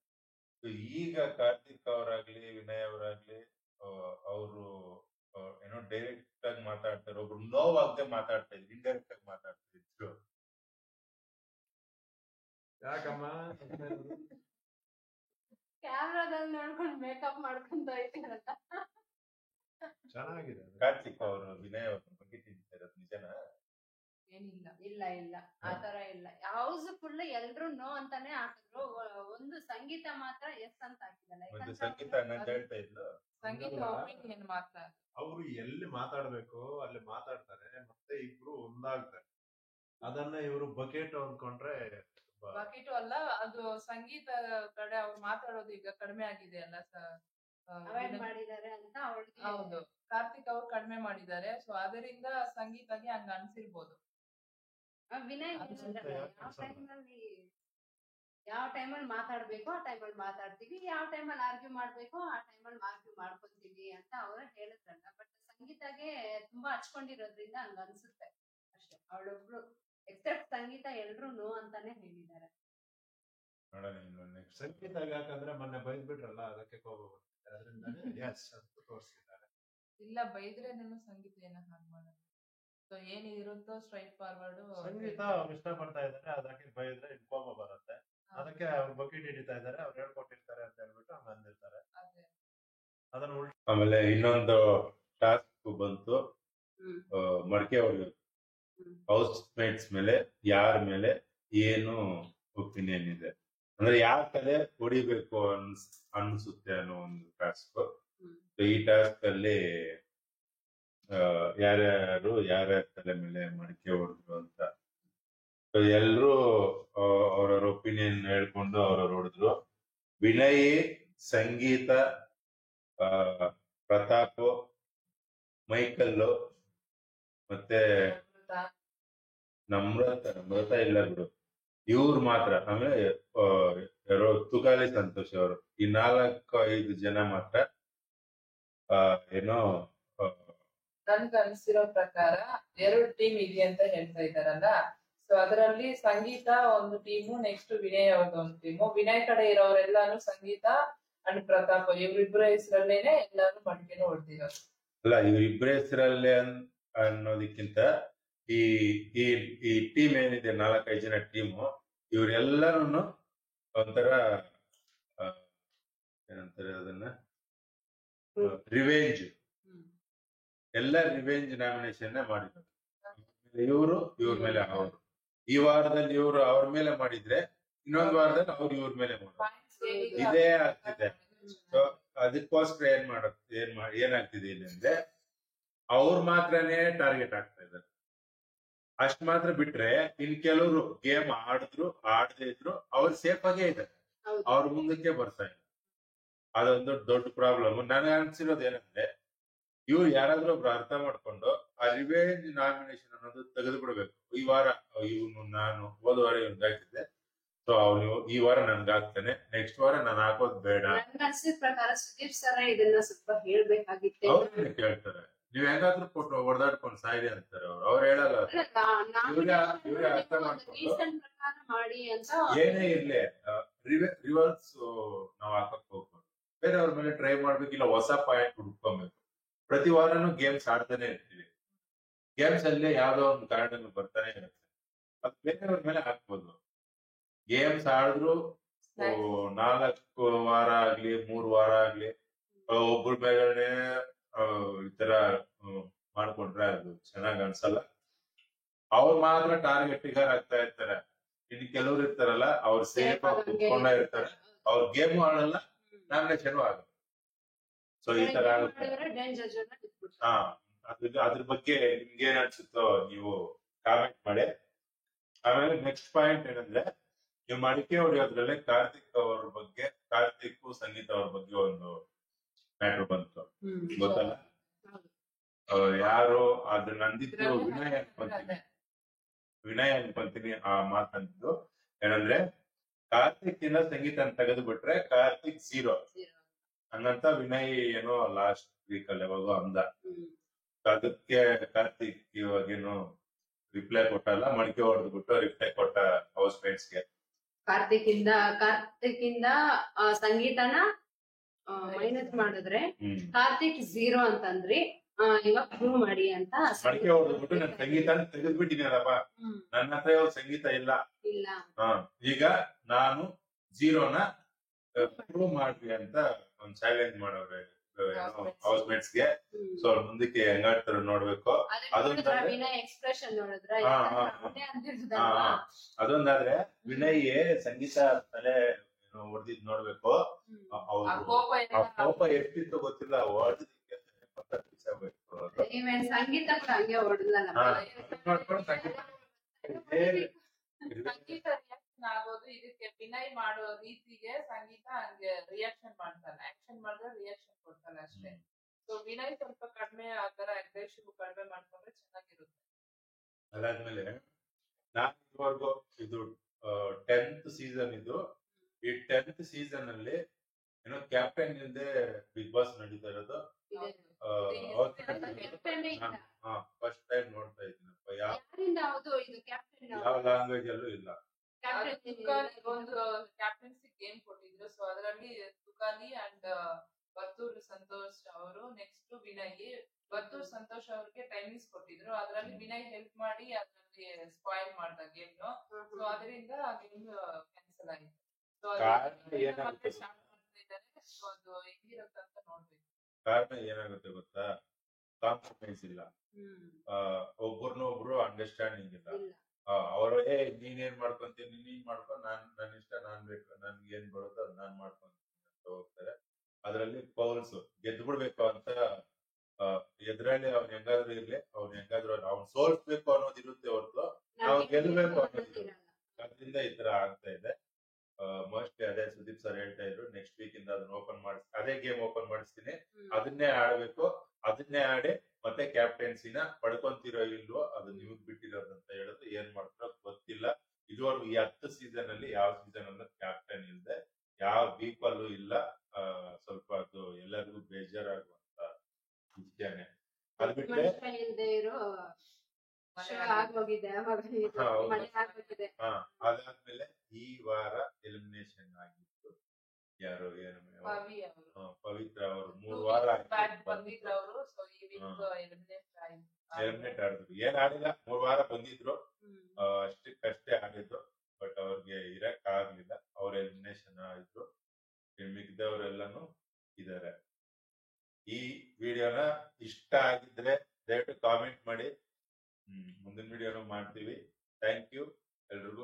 ಸೊ ಈಗ ಕಾರ್ತಿಕ್ ಅವರಾಗ್ಲಿ ವಿನಯ್ ಅವರಾಗ್ಲಿ ಅವರು ಏನೋ ಡೈರೆಕ್ಟ್ ಆಗಿ ಮಾತಾಡ್ತಾರೆ, ಒಬ್ರು ನೋವಾಗದೆ ಮಾತಾಡ್ತಾ ಇದ್ರು, ಇಂಡೈರೆಕ್ಟ್ ಆಗಿ ಮಾತಾಡ್ತಾ ಇದ್ರು. ಯಾಕಮ್ಮ ಕ್ಯಾಮ್ರಾದಲ್ಲಿ ನೋಡ್ಕೊಂಡು ಮೇಕಪ್ ಮಾಡ್ಕೊಂತ ಇದ್ದೀರಲ್ಲ. ಚೆನ್ನಾಗಿದೆ ಅದು. ಕಾರ್ತಿಕ್ ಅವರು ವಿನಯ್ ಅವ್ರ ಬಗ್ಗೆ ತಿಂತಿರೋದು ನಿಜನಾ? ಏನಿಲ್ಲ. ಇಲ್ಲ ಇಲ್ಲ ಆತರ ಇಲ್ಲ. ಹೌಸ್ ಫುಲ್ ಎಲ್ರು ನೋ ಅಂತಾನೆ ಹಾಕಿದ್ರು. ಒಂದು ಸಂಗೀತ ಮಾತ್ರ ಎಸ್ ಅಂತ ಹಾಕಿದಲ್ಲ. ಒಂದು ಸಂಗೀತ ಅನ್ನಂತ ಹೇಳ್ತಾ ಇದ್ಲು. ಸಂಗೀತ ಒಪಿನಿಯನ್ ಮಾತ್ರ. ಅವ್ರು ಎಲ್ಲಿ ಮಾತಾಡ್ಬೇಕು ಅಲ್ಲಿ ಮಾತಾಡ್ತಾರೆ, ಮತ್ತೆ ಇಬ್ರು ಒಂದಾಗ್ತಾರೆ. ಅದನ್ನ ಇವರು ಬಕೆಟ್ ಅಂದ್ಕೊಂಡ್ರೆ ಬಕೆಟು ಅಲ್ಲ, ಅದು ಸಂಗೀತ ಕಡೆ ಅವ್ರು ಮಾತಾಡೋದು ಈಗ ಕಡಿಮೆ ಆಗಿದೆ ಅಲ್ಲ. ಅವಾಯ್ಡ್ ಮಾಡಿದ್ದಾರೆ ಅಂತ ಅವಳಿಗೆ. ಹೌದು, ಕಾರ್ತಿಕ್ ಅವ್ರು ಕಡಿಮೆ ಮಾಡಿದ್ದಾರೆ. ಸೊ ಅದರಿಂದ ಸಂಗೀತಗೆ ಹಂಗ ಅನ್ಸಿರ್ಬೋದು. ವಿನಯ್ ಯಾವ ಟೈಮಲ್ಲಿ ಮಾತಾಡ್ಬೇಕು ಆ ಟೈಮಲ್ಲಿ ಮಾತಾಡ್ತೀವಿ, ಯಾವ ಟೈಮಲ್ಲಿ ಆರ್ಗ್ಯೂ ಮಾಡ್ಬೇಕು ಆ ಟೈಮಲ್ಲಿ ಆರ್ಗ್ಯೂ ಮಾಡ್ಕೊಂತೀವಿ ಅಂತ ಅವ್ರ ಹೇಳಿದ್ರಲ್ಲ. ಬಟ್ ಸಂಗೀತಗೆ ತುಂಬಾ ಹಚ್ಕೊಂಡಿರೋದ್ರಿಂದ ಹಂಗ ಅನ್ಸುತ್ತೆ ಅಷ್ಟೇ. ಅವಳೊಬ್ಳು ಎಕ್ಸೆಪ್ಟ್ ಸಂಗೀತ ಎಲ್ರು ನೋ ಅಂತಾನೆ ಹೇಳಿದ್ದಾರೆ. ಸಂಗೀತ ಯಾಕಂದ್ರೆ ಮೊನ್ನೆ ಬೈದ್ ಬಿಟ್ರಲ್ಲ, ಅದಕ್ಕೆ ಕೋಪ ಬಂದಿದೆ. ಅದರಿಂದಾನೇ ಎಸ್ ಅಂತ ತೋರಿಸಿದ್ದಾರೆ. ಇಲ್ಲ, ಬೈದ್ರೆ ಸಂಗೀತ ಏನ ಹಾಗೆ ಮಾಡೋದು. ಸೊ ಏನಿರುತ್ತೋ ಸ್ಟ್ರೈಟ್ ಫಾರ್ವರ್ಡ್. ಸಂಗೀತ ಅವ್ರು ಇಷ್ಟ ಪಡ್ತಾ ಇದಾರೆ, ಅದಕ್ಕೆ ಬೈದ್ರೆ ಇನ್ ಕೋಪ ಬರುತ್ತೆ. ಅದಕ್ಕೆ ಅವ್ರು ಬಕೆಟ್ ಹಿಡಿತಾ ಇದಾರೆ, ಅವ್ರು ಹೇಳ್ಕೊಟ್ಟಿರ್ತಾರೆ ಅಂತ ಹೇಳ್ಬಿಟ್ಟು ಹಂಗ ಅಂದಿರ್ತಾರೆ. ಅದನ್ನ ಆಮೇಲೆ ಇನ್ನೊಂದು ಟಾಸ್ಕ್ ಬಂತು, ಮಡಕೆ ಹೊಡೆಯೋದು. ಹೌಸ್ ಮೇಟ್ಸ್ ಮೇಲೆ ಯಾರ ಮೇಲೆ ಏನು ಒಪಿನಿಯನ್ ಇದೆ, ಅಂದ್ರೆ ಯಾರ ತಲೆ ಹೊಡಿಬೇಕು ಅನ್ಸುತ್ತೆ ಅನ್ನೋ ಒಂದು ಟಾಸ್ಕ್. ಈ ಟಾಸ್ಕ್ ಅಲ್ಲಿ ಯಾರ್ಯಾರ ತಲೆ ಮೇಲೆ ಮಡಿಕೆ ಹೊಡೆದ್ರು ಅಂತ ಎಲ್ರು ಅವ್ರವ್ರ ಒಪಿನಿಯನ್ ಹೇಳ್ಕೊಂಡು ಅವ್ರವ್ರು ಹೊಡೆದ್ರು. ವಿನಯ್, ಸಂಗೀತ, ಪ್ರತಾಪ್, ಮೈಕಲ್ ಮತ್ತೆ ನಮ್ರತ ಇಲ್ಲ ಬಿಡು, ಇವ್ರು ಮಾತ್ರ. ಆಮೇಲೆ ಯಾರೋ ತುಕಾಲಿ ಸಂತೋಷ್ ಅವರು, ಈ 4-5 ಜನ ಮಾತ್ರ ಏನೋ ನನ್ಗೆ ಅನ್ಸಿರೋ ಪ್ರಕಾರ 2 ಟೀಮ್ ಇದೆ ಅಂತ ಹೇಳ್ತಾ ಇದಾರಲ್ಲ. ಸೊ ಅದರಲ್ಲಿ ಸಂಗೀತ ಒಂದು ಟೀಮು, ನೆಕ್ಸ್ಟ್ ವಿನಯ್ ಅವ್ರದ್ದು ಒಂದು ಟೀಮು. ವಿನಯ್ ಕಡೆ ಇರೋರೆಲ್ಲಾನು ಸಂಗೀತ ಅಂಡ್ ಪ್ರತಾಪ್ ಇವ್ರಿಬ್ರ ಹೆಸರಲ್ಲೇನೆ ಎಲ್ಲಾನು ಮಡಿಕೆನೂ ಹೊಡೆದಿರೋದು. ಅಲ್ಲ, ಇವ್ರಿಬ್ರ ಹೆಸರಲ್ಲೇ ಅನ್ನೋದಕ್ಕಿಂತ ಈ ಈ ಟೀಮ್ ಏನಿದೆ 4-5 ಜನ ಟೀಮು, ಇವ್ರೆಲ್ಲಾನು ಒಂಥರ ಏನಂತಾರೆ ಅದನ್ನ, ರಿವೆಂಜ್. ಎಲ್ಲ ರಿವೆಂಜ್ ನಾಮಿನೇಷನ್ ಮಾಡಿದ್ರು. ಇವ್ರ ಮೇಲೆ ಅವರು, ಈ ವಾರದಲ್ಲಿ ಇವ್ರು ಅವ್ರ ಮೇಲೆ ಮಾಡಿದ್ರೆ ಇನ್ನೊಂದು ವಾರದಲ್ಲಿ ಅವ್ರು ಇವ್ರ ಮೇಲೆ ಮಾಡೋದು, ಇದೇ ಆಗ್ತಿದೆ. ಸೊ ಅದಕ್ಕೋಸ್ಕರ ಏನಾಗ್ತಿದೆ ಇಲ್ಲಿ ಅಂದ್ರೆ ಅವ್ರು ಮಾತ್ರನೇ ಟಾರ್ಗೆಟ್ ಆಗ್ತಾ ಇದ್ದಾರೆ. ಅಷ್ಟ್ ಮಾತ್ರ ಬಿಟ್ರೆ ಇನ್ ಕೆಲವರು ಗೇಮ್ ಆಡಿದ್ರು ಆಡದೇ ಇದ್ರು ಅವ್ರು ಸೇಫ್ ಆಗೇ ಇದ್ದಾರೆ, ಅವ್ರ ಮುಂದಕ್ಕೆ ಬರ್ತಾ ಇಲ್ಲ. ಅದೊಂದು ದೊಡ್ಡ ಪ್ರಾಬ್ಲಮ್. ನನಗೆ ಅನ್ಸಿರೋದು ಏನಂದ್ರೆ ಇವ್ರು ಯಾರಾದ್ರೂ ಒಬ್ರು ಅರ್ಥ ಮಾಡ್ಕೊಂಡು ಆ ರಿವೆಂಜ್ ನಾಮಿನೇಷನ್ ಅನ್ನೋದು ತೆಗೆದು ಬಿಡ್ಬೇಕು. ಈ ವಾರ ಇವನು ನಾನು ಹೋದ ವಾರ ಇವ್ನಿಗೆ ಹಾಕಿದ್ದೆ, ಸೊ ಅವನು ಈ ವಾರ ನನ್ಗೆ ಹಾಕ್ತಾನೆ, ನೆಕ್ಸ್ಟ್ ವಾರ ನಾನು ಹಾಕೋದ್ ಬೇಡ. ಅನ್ಸಿದ ಪ್ರಕಾರ ಸುದೀಪ್ ಸರ್ ಇದನ್ನ ಸ್ವಲ್ಪ ಹೇಳ್ಬೇಕಾಗಿತ್ತೆ. ಅವ್ರೇನೆ ಕೇಳ್ತಾರೆ, ನೀವ್ ಹೆಂಗಾದ್ರೂ ಕೊಟ್ಟು ಹೊಡೆದಾಡ್ಕೊಂಡು ಸಾಯಿರಿ ಅಂತಾರೆ ಅವ್ರು. ಅವ್ರು ಹೇಳಲ್ಲ, ಇವ್ರೇ ಅರ್ಥ ಮಾಡ್ಕೊಂಡು ಮಾಡಿ ಅಂತ. ಏನೇ ಇರ್ಲಿ ರಿವರ್ಸ್ ನಾವ್ ಹಾಕಕ್ ಹೋಗ್ಬೇಕು, ಬೇರೆಯವ್ರ ಮೇಲೆ ಟ್ರೈ ಮಾಡ್ಬೇಕು, ಇಲ್ಲ ಹೊಸ ಪಾಯಿಂಟ್ ಹುಡ್ಕೊಬೇಕು. ಪ್ರತಿ ವಾರನೂ ಗೇಮ್ಸ್ ಆಡ್ತಾನೆ ಇರ್ತೀವಿ, ಗೇಮ್ಸ್ ಅಲ್ಲಿ ಯಾವ್ದೋ ಒಂದು ಕಾರಣ ಬರ್ತಾನೆ ಇರುತ್ತೆ, ಅದು ಬೇರೆಯವ್ರ ಮೇಲೆ ಹಾಕ್ಬೋದು. ಗೇಮ್ಸ್ ಆಡಿದ್ರು 4 ವಾರ ಆಗ್ಲಿ 3 ವಾರ ಆಗ್ಲಿ ಒಬ್ಬರ ಮೇಲೆ ಈ ತರ ಮಾಡ್ಕೊಂಡ್ರೆ ಅದು ಚೆನ್ನಾಗ್ ಅನ್ಸಲ್ಲ. ಅವ್ರು ಮಾತ್ರ ಟಾರ್ಗೆಟಿಗರ್ ಆಗ್ತಾ ಇರ್ತಾರೆ. ಇನ್ನು ಕೆಲವ್ರು ಇರ್ತಾರಲ್ಲ, ಅವ್ರು ಸೇಫ್ ಆಗಿ ಕುತ್ಕೊಂಡ ಇರ್ತಾರೆ, ಅವ್ರ ಗೇಮು ಆಡಲ್ಲ, ನಾಮಿನೇಷನ್ ಆಗಲ್ಲ. ಸೊ ಈ ತರ ಆಗುತ್ತೆ. ಅದ್ರ ಬಗ್ಗೆ ನಿಮ್ಗೆ ಏನ್ ಅನ್ಸುತ್ತೋ ನೀವು ಕಾಮೆಂಟ್ ಮಾಡಿ. ಆಮೇಲೆ ನೆಕ್ಸ್ಟ್ ಪಾಯಿಂಟ್ ಏನಂದ್ರೆ, ನೀವು ಮಡಿಕೆ ಹೊಡೆಯೋದ್ರಲ್ಲೇ ಕಾರ್ತಿಕ್ ಅವ್ರ ಬಗ್ಗೆ, ಕಾರ್ತಿಕ್ ಸಂಗೀತ ಅವ್ರ ಬಗ್ಗೆ ಒಂದು ಮ್ಯಾಟ್ರ್ ಬಂತು, ಗೊತ್ತಲ್ಲ? ಯಾರು ಅದು ನಂದಿದ್ದು ವಿನಯ್ ಅನ್ಕೊಂತೀನಿ ಆ ಮಾತಂತಿದ್ದು ಏನಂದ್ರೆ, ಕಾರ್ತಿಕ್ ಇಂದ ಸಂಗೀತ ತೆಗೆದು ಬಿಟ್ರೆ ಕಾರ್ತಿಕ್ 0 ಹಂಗಂತ ವಿನಯ್ ಏನೋ ಲಾಸ್ಟ್ ವೀಕ್ ಅಲ್ಲಿ ಯಾವಾಗೋ ಅಂದ. ಅದಕ್ಕೆ ಕಾರ್ತಿಕ್ ಇವಾಗೇನು ರಿಪ್ಲೈ ಕೊಟ್ಟಲ್ಲ, ಮಡಿಕೆ ಹೊಡೆದ್ಬಿಟ್ಟು ರಿಪ್ಲೈ ಕೊಟ್ಟ ಹೌಸ್ ಮೇಟ್ಸ್ಗೆ. ಕಾರ್ತಿಕ್ ಇಂದ ಸಂಗೀತನ ಮೈನಸ್ ಮಾಡಿದ್ರೆ ಕಾರ್ತಿಕ್ 0 ಅಂತಂದ್ರಿ, ಇವಾಗ ಪ್ರೂವ್ ಮಾಡಿ ಅಂತ ಮಡಿಕೆ ಹೊಡೆದ್ಬಿಟ್ಟು ನಾನು ಸಂಗೀತನ ತೆಗೆದ್ಬಿಟ್ಟಿನಲ್ಲಪ್ಪ, ನನ್ನ ಹತ್ರ ಇವಾಗ ಸಂಗೀತ ಇಲ್ಲ. ಈಗ ನಾನು 0ನ ಪ್ರೂವ್ ಮಾಡ್ರಿ ಅಂತ ಒಂದ್ ಚಾಲೆಂಜ್ ಮಾಡವ್ರೆ ಹೌಸ್ ಮೇಟ್ಸ್ಗೆ. ಸೊ ಮುಂದಕ್ಕೆ ಹೆಂಗಾಡ್ತಾರೆ ನೋಡ್ಬೇಕು. ಅದೊಂದಾದ್ರೆ ವಿನಯ್ ಸಂಗೀತ ತಲೆ ಹೊಡೆದಿದ್ ನೋಡ್ಬೇಕು. ಕೋಪ ಎಷ್ಟಿತ್ತು ಗೊತ್ತಿಲ್ಲ, ಹೊಡೆದಿದ್ದಕ್ಕೆ ಸಂಗೀತ ಹಂಗೆ ಹೊಡೆದಲ್ಲ. ಸಂಗೀತ ರಿಯಾಕ್ಷನ್ ಆಗೋದು ಇದಕ್ಕೆ, ವಿನಯ್ ಮಾಡೋ ರೀತಿಗೆ ಸಂಗೀತ ಹಂಗೆ ರಿಯಾಕ್ಷನ್ ಮಾಡ್ತಾನೆ. ಆಕ್ಷನ್ ಮಾಡಿದ್ರೆ ರಿಯಾಕ್ಷನ್ ಕೊಡ್ತಾನೆ ಅಷ್ಟೇ. ಸೊ ವಿನಯ್ ಸ್ವಲ್ಪ ಕಡಿಮೆ ಆತರ ಅಗ್ರೆಸಿವ್ ಕಡಿಮೆ ಮಾಡ್ಕೊಂಡ್ರೆ ಚೆನ್ನಾಗಿರುತ್ತೆ. ಅದಾದ್ಮೇಲೆ ನಾನು ಇದುವರೆಗೂ ಇದು 10th ಸೀಸನ್ ಇದು. ಈ 10th ಸೀಸನ್ ಅಲ್ಲಿ ಏನೋ ಕ್ಯಾಪ್ಟನ್ ಇಲ್ದೆ ಬಿಗ್ ಬಾಸ್ ನಡೀತಾ ಇರೋದು. ಫಸ್ಟ್ ಟೈಮ್ ನೋಡ್ತಾ ಇದ್ದೀನಪ್ಪ. ಯಾವ ಲ್ಯಾಂಗ್ವೇಜ್ ಅಲ್ಲೂ ಇಲ್ಲ. ಒಂದು ಕ್ಯಾಪ್ಟನ್ಸಿ ಗೇಮ್ ಕೊಟ್ಟಿದ್ರು. ಸೊ ಅದರಲ್ಲಿ ತುಕಾಲಿ ಅಂಡ್ ಬತ್ತೂರ್ ಸಂತೋಷ್ ಅವರು, ನೆಕ್ಸ್ಟ್ ವಿನಯ್. ಬತ್ತೂರ್ ಸಂತೋಷ್ ಅವ್ರಿಗೆ ಟೈಮಿಂಗ್ಸ್ ಕೊಟ್ಟಿದ್ರು. ಅದರಲ್ಲಿ ವಿನಯ್ ಹೆಲ್ಪ್ ಮಾಡಿ ಅದರಲ್ಲಿ ಸ್ಪಾಯಿಲ್ ಮಾಡ್ದ ಗೇಮ್. ಸೊ ಅದರಿಂದ ಗೇಮ್ ಕ್ಯಾನ್ಸಲ್ ಆಯ್ತು. ಸೊ ಮತ್ತೆ ಸ್ಟಾರ್ಟ್ ಮಾಡ್ತಿದ್ದಾರೆ. ಸೊ ಅದು ಹೆಂಗಿರುತ್ತಂತ ನೋಡ್ಬೇಕು. ಕಾರಣ ಏನಾಗುತ್ತೆ ಗೊತ್ತಾ, ಕಾಂಪ್ರಮೈಸ್ ಇಲ್ಲ, ಒಬ್ರನ್ನೊಬ್ರು ಅಂಡರ್ಸ್ಟ್ಯಾಂಡಿಂಗ್ ಇಲ್ಲ. ಅವರು ನೀನೇನ್ ಮಾಡ್ಕೊಂತೀನಿ, ನೀನ್ ಮಾಡ್ಕೊ, ನನ್ ಇಷ್ಟ, ನಾನ್ ಬೇಕು, ನನ್ಗೆ ಏನ್ ಬರುತ್ತೋ ಅದ್ ನಾನ್ ಮಾಡ್ಕೊಂತೀನಿ ಅಂತ ಹೋಗ್ತಾರೆ. ಅದ್ರಲ್ಲಿ ಪೌಲ್ಸ್ ಗೆದ್ದು ಬಿಡ್ಬೇಕು ಅಂತ ಎದುರಲ್ಲಿ ಅವ್ನ್ ಹೆಂಗಾದ್ರೂ ಇರ್ಲಿ, ಅವ್ನ್ ಸೋಲ್ಸ್ಬೇಕು ಅನ್ನೋದಿರುತ್ತೆ ಹೊರತು ನಾವು ಗೆಲ್ಬೇಕು ಅನ್ನೋದಿಲ್ಲ. ಅದ್ರಿಂದ ಈ ತರ ಆಗ್ತಾ ಇದೆ. ಮೋಸ್ಟ್ಲಿ ಅದೇ ಸುದೀಪ್ ಸರ್ ಹೇಳ್ತಾ ಇದ್ರು, ನೆಕ್ಸ್ಟ್ ವೀಕ್ ಇಂದ ಅದನ್ನ ಓಪನ್ ಮಾಡಿಸ್, ಅದೇ ಗೇಮ್ ಓಪನ್ ಮಾಡಿಸ್ತೀನಿ, ಅದನ್ನೇ ಆಡ್ಬೇಕು, ಅದನ್ನೇ ಆಡಿ ಮತ್ತೆ ಕ್ಯಾಪ್ಟನ್ಸಿನ ಪಡ್ಕೊಂತಿರೋ ಇಲ್ವೋ ಅದು ನಿಮಗ್ ಬಿಟ್ಟಿರೋದು ಅಂತ ಹೇಳಿದ್ರು. ಏನ್ ಮಾಡ್ತಾರೋ ಗೊತ್ತಿಲ್ಲ. ಇದುವರೆಗೂ ಈ 10 ಸೀಸನ್ ಅಲ್ಲಿ ಯಾವ ಸೀಸನ್ ಅಲ್ಲೂ ಕ್ಯಾಪ್ಟನ್ ಇಲ್ಲದೆ ಯಾವ ವೀಕ್ ಅಲ್ಲೂ ಇಲ್ಲ. ಸ್ವಲ್ಪ ಅದು ಎಲ್ಲರಿಗೂ ಬೇಜಾರಾಗುವಂತ ವಿಷಯನೇ. ಅದ್ ಬಿಟ್ರೆ ಅದಾದ್ಮೇಲೆ ಈ ವಾರ ಎಲಿಮಿನೇಷನ್ ಆಗಿತ್ತು. ಯಾರು ಪವಿತ್ರ ಅವರು 3 ವಾರ ಎಲಿಮಿನೇಟ್ ಆಡಿದ್ರು. ಏನ್ ಆಡಿಲ್ಲ, 3 ವಾರ ಬಂದಿದ್ರು, ಅಷ್ಟಕ್ಕಷ್ಟೇ ಆಡಿದ್ರು. ಬಟ್ ಅವ್ರಿಗೆ ಇರಕ್ ಆಗ್ಲಿಲ್ಲ, ಅವ್ರ ಎಲಿಮಿನೇಷನ್ ಆಯ್ತು. ಮಿಕ್ದವರೆಲ್ಲಾನು ಇದಾರೆ. ಈ ವಿಡಿಯೋನ ಇಷ್ಟ ಆಗಿದ್ರೆ ದಯವಿಟ್ಟು ಕಾಮೆಂಟ್ ಮಾಡಿ. ಮುಂದಿನ ವಿಡಿಯೋನ ಮಾಡ್ತೀವಿ. ಥ್ಯಾಂಕ್ ಯು ಎಲ್ರಿಗೂ.